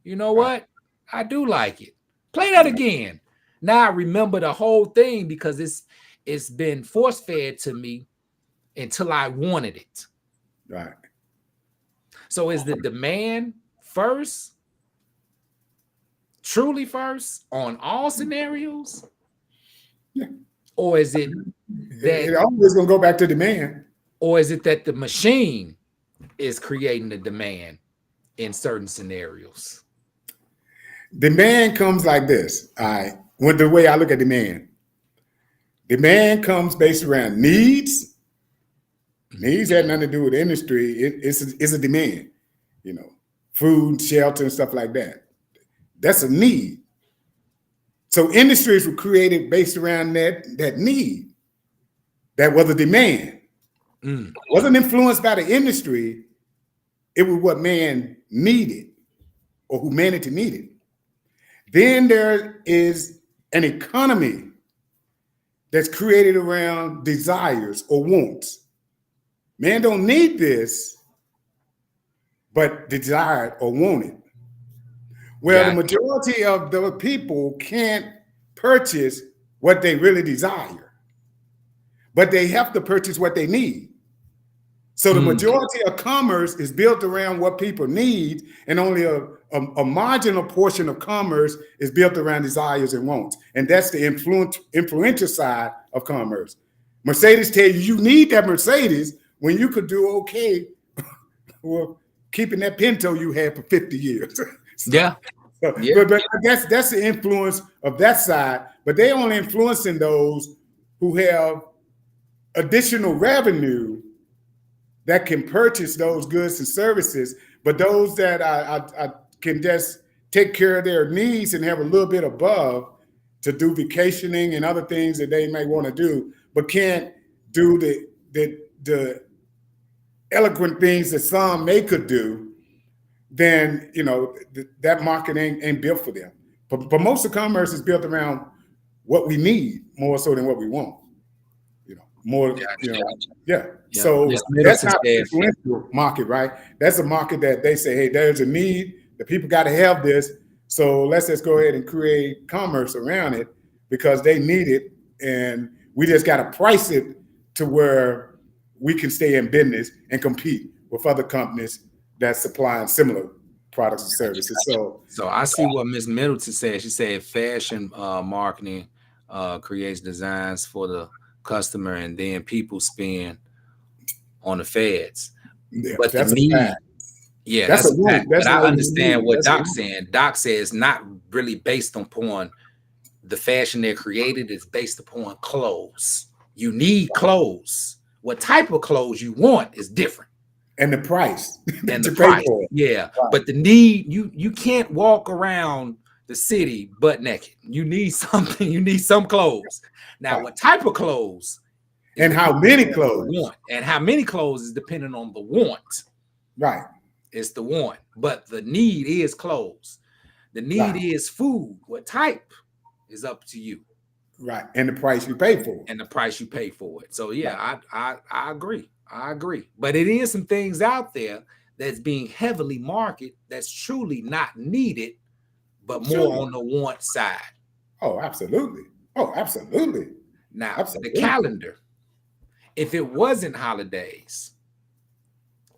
You know what? I do like it. Play that again. Now I remember the whole thing because it's been force-fed to me until I wanted it. Right. So is the demand first, truly first on all scenarios? Yeah. Or is it that it always gonna go back to demand? Or is it that the machine is creating the demand in certain scenarios? Demand comes like this. All right. With the way I look at demand comes based around needs. Needs had nothing to do with industry. It's a demand, you know, food, shelter, and stuff like that. That's a need. So industries were created based around that need. That was a demand. It wasn't influenced by the industry. It was what man needed or humanity needed. Then there is an economy that's created around desires or wants. Man don't need this, but desire it or want it. Well, the majority of the people can't purchase what they really desire, but they have to purchase what they need. So the majority of commerce is built around what people need, and only a marginal portion of commerce is built around desires and wants. And that's the influential side of commerce. Mercedes tell you need that Mercedes when you could do okay well, keeping that Pinto you had for 50 years. But that's the influence of that side. But they only influencing those who have additional revenue that can purchase those goods and services. But those that I can just take care of their needs and have a little bit above to do vacationing and other things that they may want to do, but can't do the eloquent things that some may could do, then that market ain't built for them. But most of commerce is built around what we need more so than what we want. So that's not the influential market, right? That's a market that they say, hey, there's a need. The people got to have this. So let's just go ahead and create commerce around it because they need it. And we just got to price it to where we can stay in business and compete with other companies that supply similar products and services. So I see what Ms. Middleton said. She said fashion marketing creates designs for the customer, and then people spend on the fads. Yeah, But that's the need, a fact. yeah, That's that's a a fact. want. That's But I not even understand need. what That's a Doc's saying. Doc says it's not really based upon the fashion they're created. It's based upon clothes. You need clothes. What type of clothes you want is different. And the price. And the you pay price, for it. yeah. Right. But the need, you can't walk around the city butt naked. You need something. You need some clothes. Now, Right. what type of clothes? is And how depending many on the clothes? want. And how many clothes is depending on the want. Right. It's the want. But the need is clothes. The need Right. is food. What type is up to you. Right. And the price you pay for it. And the price you pay for it. So yeah, I agree. I agree. But it is some things out there that's being heavily marketed that's truly not needed, but more Sure. on the want side. Oh, absolutely. Oh, absolutely. Now, Absolutely. the calendar, if it wasn't holidays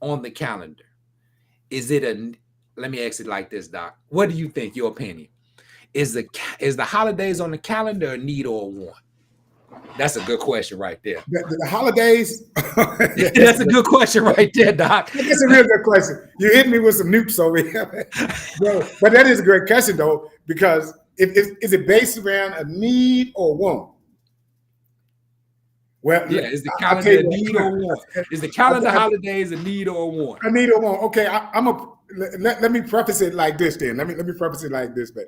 on the calendar, let me ask it like this, Doc. What do you think, your opinion? Is the holidays on the calendar a need or a want? That's a good question right there. The holidays. That's a good question right there, Doc. That's a real good question. You hit me with some nukes over here. But that is a great question, though, because is it based around a need or want? Well, Yeah, is the I'll tell calendar you a what. need or a want? Is the calendar holidays a need or a want? A need or want. Okay, let me preface it like this then. Let me preface it like this, but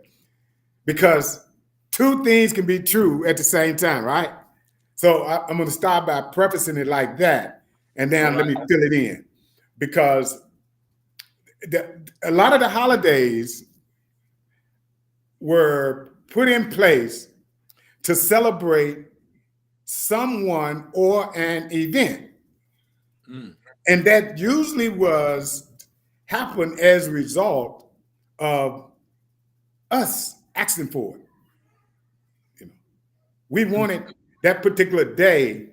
because two things can be true at the same time, right? So I'm going to start by prefacing it like that, and then let me fill it in, because a lot of the holidays were put in place to celebrate someone or an event. And that usually happened as a result of us asking for it. You know, we wanted that particular day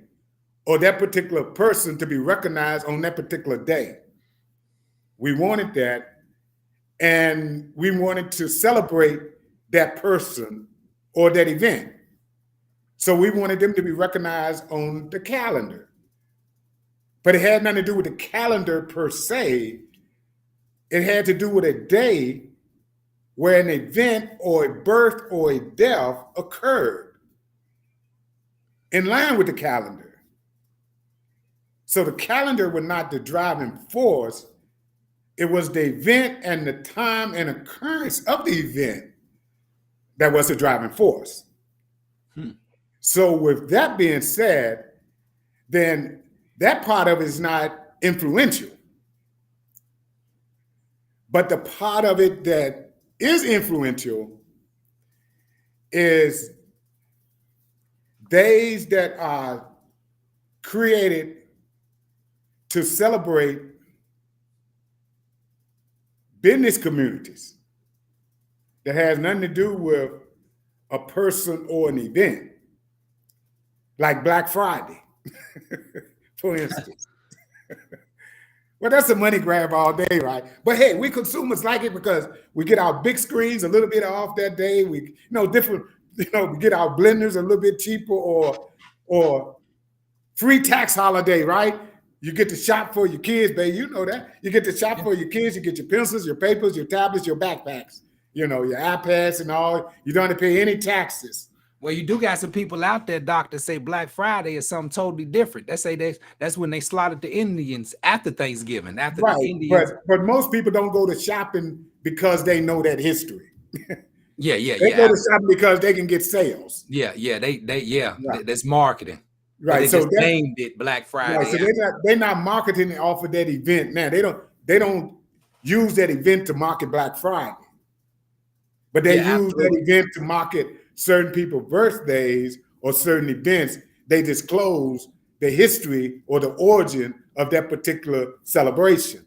or that particular person to be recognized on that particular day. We wanted that, and we wanted to celebrate that person or that event. So we wanted them to be recognized on the calendar. But it had nothing to do with the calendar per se. It had to do with a day where an event or a birth or a death occurred in line with the calendar. So the calendar was not the driving force. It was the event and the time and occurrence of the event that was the driving force. So with that being said, then that part of it is not influential. But the part of it that is influential is days that are created to celebrate business communities that has nothing to do with a person or an event, like Black Friday, for instance. Well, that's a money grab all day, right? But hey, we consumers like it because we get our big screens a little bit off that day. We, different, we get our blenders a little bit cheaper, or free tax holiday, right? You get to shop for your kids, baby. You know that. You get to shop for your kids. You get your pencils, your papers, your tablets, your backpacks, your iPads and all. You don't have to pay any taxes. Well, you do got some people out there, Doc, that say Black Friday is something totally different. They say that's when they slaughtered the Indians after Thanksgiving, after right. the Indians. But most people don't go to shopping because they know that history. Yeah. They go to shopping because they can get sales. Yeah. That's marketing. Right. So they named it Black Friday. Right. So they're not marketing it off of that event. Now they don't use that event to market Black Friday, but they use that event to market certain people's birthdays or certain events. They disclose the history or the origin of that particular celebration.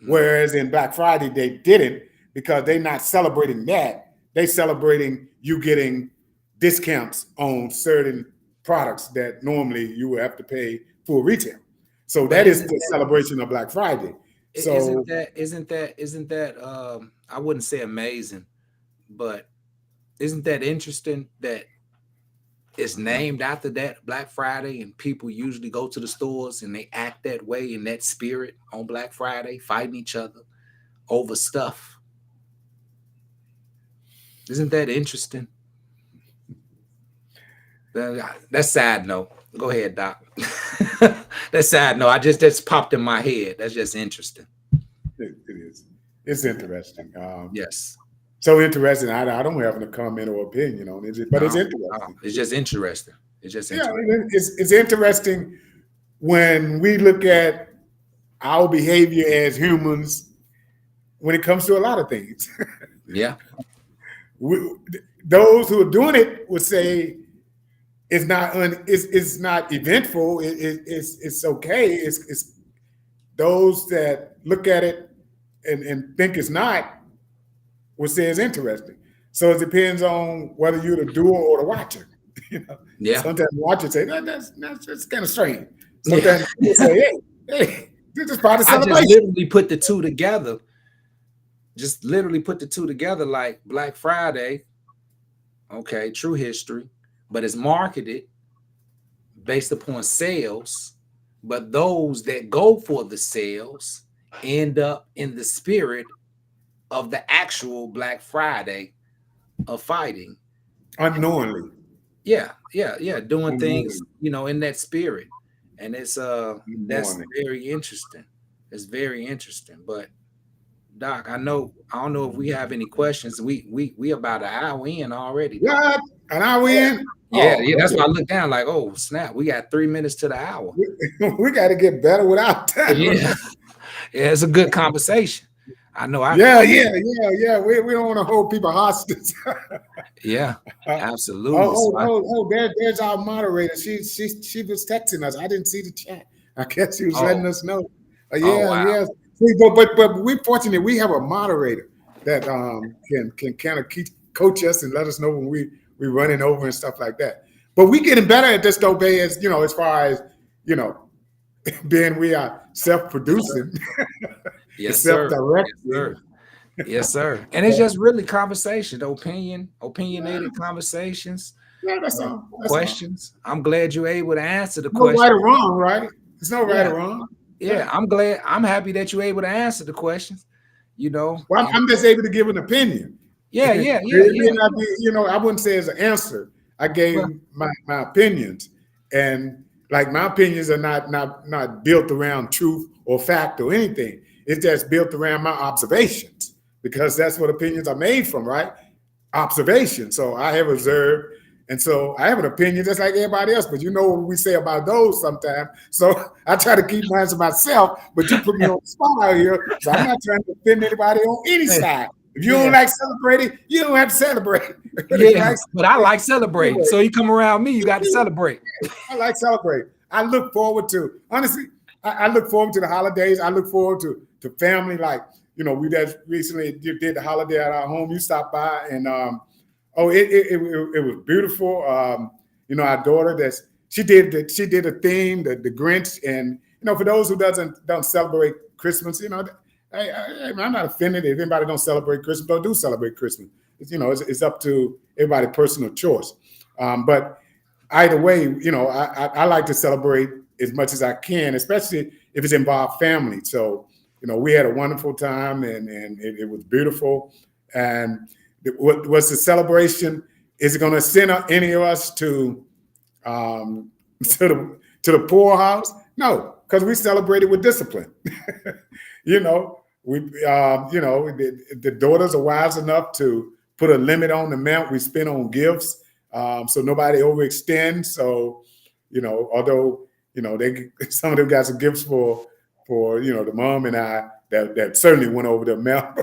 Whereas in Black Friday, they didn't, because they're not celebrating that. They're celebrating you getting discounts on certain products that normally you would have to pay full retail. So that is the celebration of Black Friday. So isn't that I wouldn't say amazing, but isn't that interesting that it's named after that Black Friday, and people usually go to the stores and they act that way in that spirit on Black Friday, fighting each other over stuff. Isn't that interesting? That's side note. Go ahead, Doc. That's side note. That's popped in my head. That's just interesting. it is. It's interesting. Yes. So interesting. I don't have a comment or opinion on it, but it's interesting. It's just interesting. It's just interesting. Yeah, it's interesting when we look at our behavior as humans when it comes to a lot of things. Yeah. Those who are doing it would say it's not eventful. It's okay. It's those that look at it and think it's not would say it's interesting. So it depends on whether you're the doer or the watcher. Yeah. Sometimes the watcher say that's kind of strange. Sometimes you say, hey, this is part of celebration. I just literally put the two together. Just literally put the two together, like Black Friday. Okay, true history, but it's marketed based upon sales. But those that go for the sales end up in the spirit of the actual Black Friday of fighting unknowingly. Yeah, doing things, in that spirit. And it's that's very interesting. It's very interesting. But Doc, I don't know if we have any questions. We about an hour in already. What? An hour in? Yeah, that's why I looked down like, oh snap, we got 3 minutes to the hour. We got to get better without time. Yeah, it's a good conversation. I know. Yeah. We don't want to hold people hostage. Yeah, absolutely. There's our moderator. She was texting us. I didn't see the chat. I guess she was letting us know. Yeah. But we're fortunate. We have a moderator that can kind of coach us and let us know when we're running over and stuff like that. But we're getting better at this though, Bay, as as far as being we are self-producing. Yes, sir. Self-directed. Yes, sir. And it's just really conversation, opinionated conversations. Yeah, that's all. Questions. I'm glad you're able to answer the question. No right or wrong, right? There's no right or wrong. Yeah, I'm happy that you're able to answer the questions. Well, I'm just able to give an opinion. Yeah. I wouldn't say it's an answer. I gave my opinions, and like my opinions are not built around truth or fact or anything. It's just built around my observations, because that's what opinions are made from, right? Observation. So I have observed, and so I have an opinion just like everybody else. But what we say about those sometimes. So I try to keep mine to myself. But you put me on the spot out here, so I'm not trying to offend anybody on any side. If you don't like celebrating, you don't have to celebrate. Yeah, but I like celebrating. So you come around me, you got to celebrate. I like celebrating. I look forward to, honestly, I look forward to the holidays. I look forward to family. Like, we just recently did the holiday at our home. You stopped by, and it was beautiful. Our daughter, she did a theme, the Grinch, and for those who don't celebrate Christmas, I'm not offended if anybody don't celebrate Christmas. Don't do celebrate Christmas. It's up to everybody's personal choice. But either way, I like to celebrate as much as I can, especially if it's involved family. So, we had a wonderful time, and it was beautiful. And what was the celebration? Is it going to send any of us to the poorhouse? No, because we celebrated with discipline. The daughters are wise enough to put a limit on the amount we spend on gifts, so nobody overextends. So, although some of them got some gifts for the mom and I that certainly went over the amount,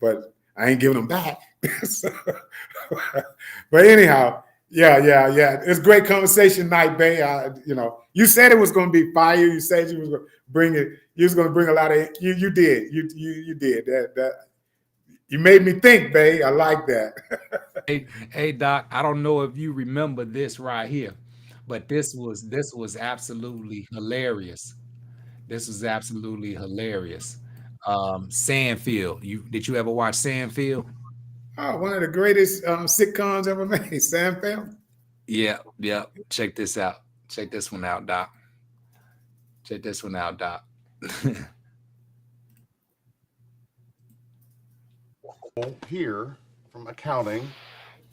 but I ain't giving them back. But anyhow, yeah. It's great conversation night, Bay. You said it was going to be fire. You said you was going to bring it. You was going to bring a lot of. You did. You did that. You made me think, Bay. I like that. Hey, Doc. I don't know if you remember this right here, but this was absolutely hilarious. This was absolutely hilarious. Seinfeld. Did you ever watch Seinfeld? Oh, one of the greatest sitcoms ever made. Seinfeld. Yeah. Check this out. Check this one out, Doc. Here from accounting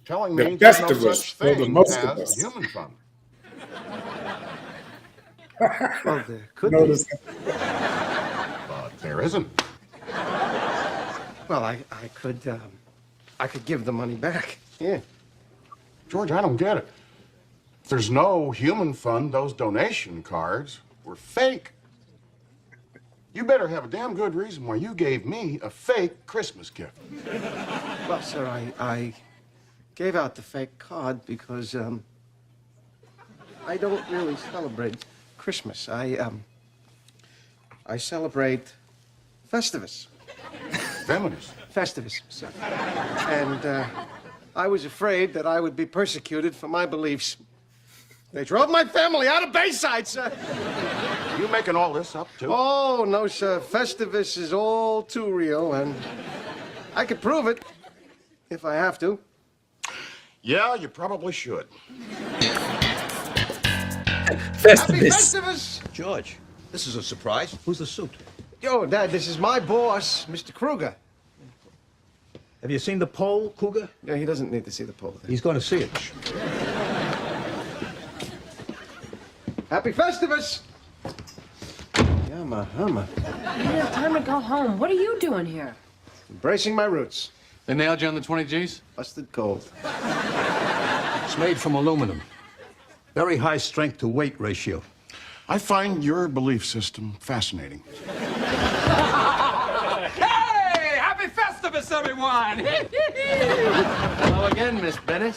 telling The me there's no Festivus such for the thing most of as us. human fun. Well, there could Notice But there isn't. be. Well, I could give the money back. Yeah. George, I don't get it. If there's no human fund, those donation cards were fake. You better have a damn good reason why you gave me a fake Christmas gift. Well, sir, I gave out the fake card because I don't really celebrate Christmas. I celebrate Festivus. Feminist. Festivus, sir. And I was afraid that I would be persecuted for my beliefs. They drove my family out of Bayside, sir. You making all this up, too? Oh, no, sir. Festivus is all too real, and I could prove it if I have to. Yeah, you probably should. Happy Festivus! George, this is a surprise. Who's the suit? Yo, Dad, this is my boss, Mr. Kruger. Have you seen the poll, Cougar? Yeah, he doesn't need to see the poll. He's going to see it. Happy Festivus! Yama, hama. You have time to go home. What are you doing here? Embracing my roots. They nailed you on the 20 Gs? Busted gold. It's made from aluminum. Very high strength to weight ratio. I find your belief system fascinating. Hey! Happy Festivus, everyone! Hello again, Miss Bennett.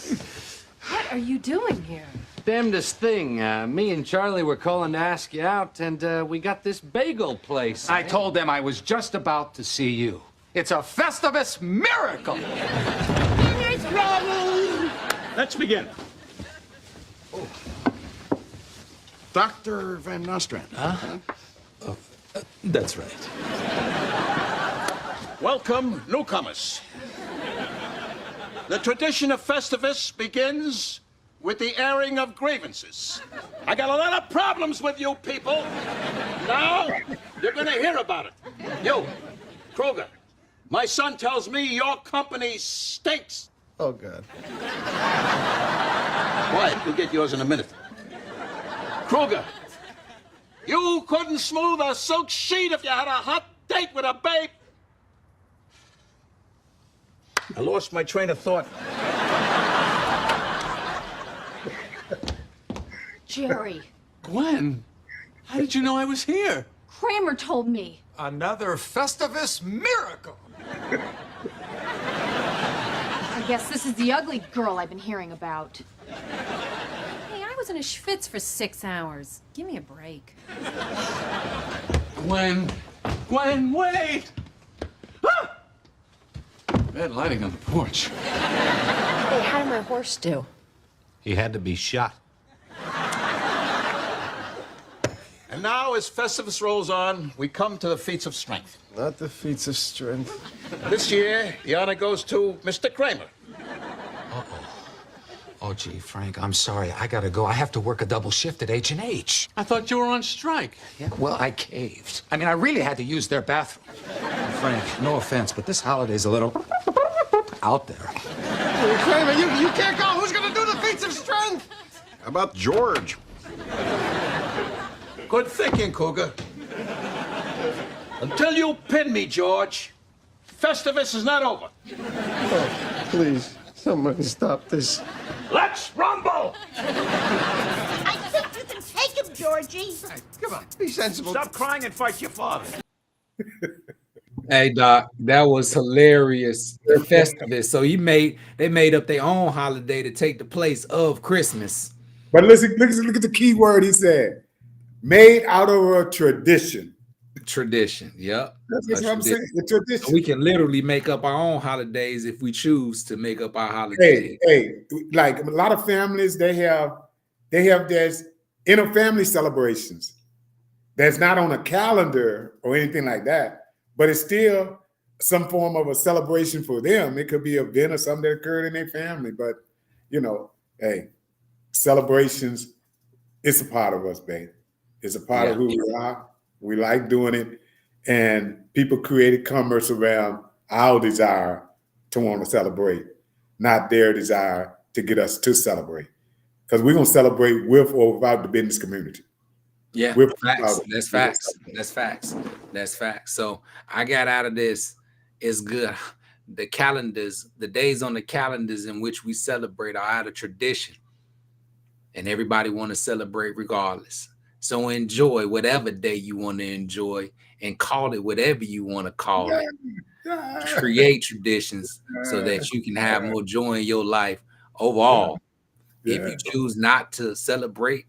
What are you doing here? Damnedest thing. Me and Charlie were calling to ask you out, and we got this bagel place. I told them I was just about to see you. It's a Festivus miracle! Dinner's ready! Let's begin. Dr. Van Nostrand. That's right. Welcome, newcomers. The tradition of Festivus begins with the airing of grievances. I got a lot of problems with you people. Now, you're gonna hear about it. You, Kruger, my son tells me your company stinks. Oh, God. Quiet, you'll get yours in a minute. Kruger, you couldn't smooth a silk sheet if you had a hot date with a babe. I lost my train of thought. Jerry, Gwen, how did you know I was here? Kramer told me. Another Festivus miracle! I guess this is the ugly girl I've been hearing about. Hey, I was in a schwitz for 6 hours. Give me a break. Gwen, wait! Ah! Bad lighting on the porch. Hey, how did my horse do? He had to be shot. And now, as Festivus rolls on, we come to the feats of strength. Not the feats of strength. This year, the honor goes to Mr. Kramer. Oh, gee, Frank, I'm sorry. I gotta go. I have to work a double shift at H&H. I thought you were on strike. Yeah, well, I caved. I mean, I really had to use their bathroom. Frank, no offense, but this holiday's a little out there. Hey, Kramer, you can't go. Who's gonna do the feats of strength? How about George? Good thinking, Cougar. Until you pin me, George, Festivus is not over. Oh, please, somebody stop this. Let's rumble! I think you can take him, Georgie. Come on, be sensible. Stop crying and fight your father. Hey Doc, that was hilarious. Festivus. So they made up their own holiday to take the place of Christmas. But listen, look at the key word he said. Made out of a tradition. Tradition. Yep. That's what I'm saying. The tradition. So we can literally make up our own holidays if we choose to make up our holidays. Hey, like a lot of families, they have there's interfamily celebrations that's not on a calendar or anything like that, but it's still some form of a celebration for them. It could be an event or something that occurred in their family, but you know, hey, celebrations, it's a part of us, babe. It's a part of who we are. We like doing it, and people created commerce around our desire to want to celebrate, not their desire to get us to celebrate. Because we're gonna celebrate with or without the business community. Yeah, With facts. That's facts. That's facts. That's facts. So I got out of this. It's good. The calendars, the days on the calendars in which we celebrate are out of tradition, and everybody want to celebrate regardless. So enjoy whatever day you want to enjoy, and call it whatever you want to call it. Create traditions so that you can have more joy in your life overall. If you choose not to celebrate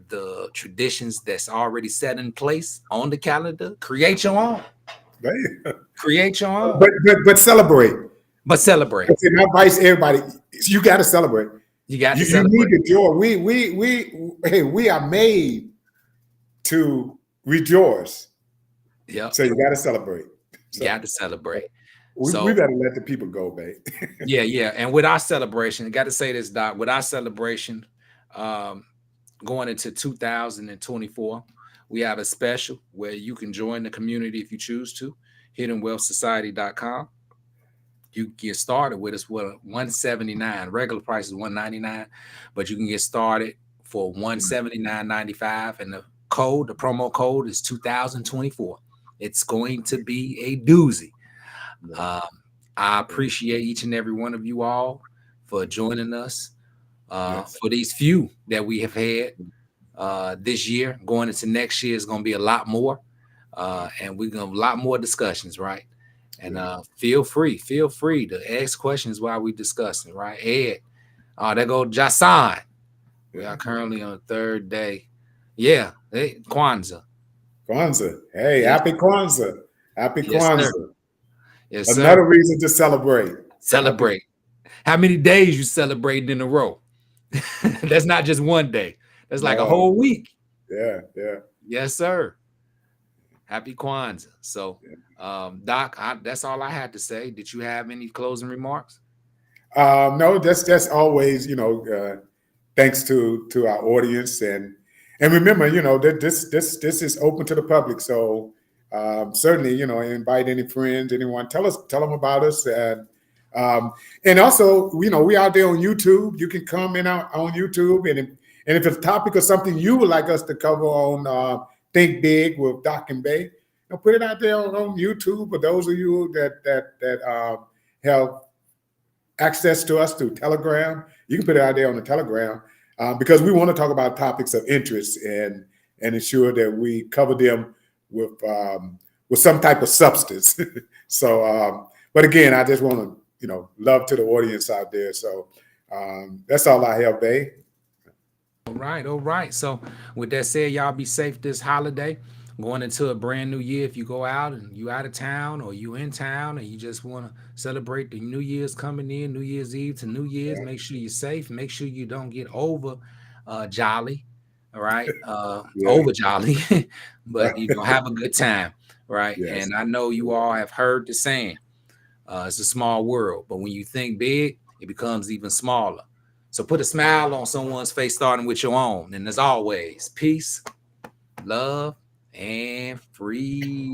the traditions that's already set in place on the calendar, create your own. Create your own. But celebrate. But celebrate. My advice, everybody, you got to celebrate. You got to you celebrate. need the joy. We are made to rejoice. Yeah. So you got to celebrate. You got to celebrate. We better let the people go, babe. Yeah. And with our celebration, I got to say this, Doc, with our celebration going into 2024, we have a special where you can join the community if you choose to, hiddenwealthsociety.com. You get started with us with $179. Regular price is $199, but you can get started for $179.95, and the promo code is 2024. It's going to be a doozy. I appreciate each and every one of you all for joining us for these few that we have had this year. Going into next year is going to be a lot more, and we're going to have a lot more discussions, right? And feel free to ask questions while we discussing, right? Ed, there go Jason. We are currently on the third day. Yeah, hey, Kwanzaa. Hey, happy Kwanzaa. Happy Kwanzaa. Sir. Yes, Another sir. reason to celebrate. Celebrate. How many days you celebrating in a row? That's not just one day. That's like a whole week. Yeah. Yes, sir. Happy Kwanzaa. So, Doc, that's all I had to say. Did you have any closing remarks? No, that's always, thanks to our audience, and remember, that this is open to the public. So certainly, invite any friends, anyone, tell them about us, and also, we out there on YouTube. You can comment out on YouTube, and if it's a topic or something you would like us to cover on Think Big with Doc and Bay, put it out there on YouTube. For those of you that have access to us through Telegram, you can put it out there on the Telegram, because we want to talk about topics of interest and ensure that we cover them with some type of substance. So, but again, I just want to, love to the audience out there. So that's all I have, babe. All right. So with that said, y'all be safe this holiday. Going into a brand new year. If you go out and you out of town, or you in town and you just want to celebrate the New Year's coming in, New Year's Eve to New Year's, make sure you're safe. Make sure you don't get over jolly. All right. Over jolly, but have a good time. Right. Yes. And I know you all have heard the saying, it's a small world, but when you think big, it becomes even smaller. So put a smile on someone's face, starting with your own. And as always, peace, love, and free.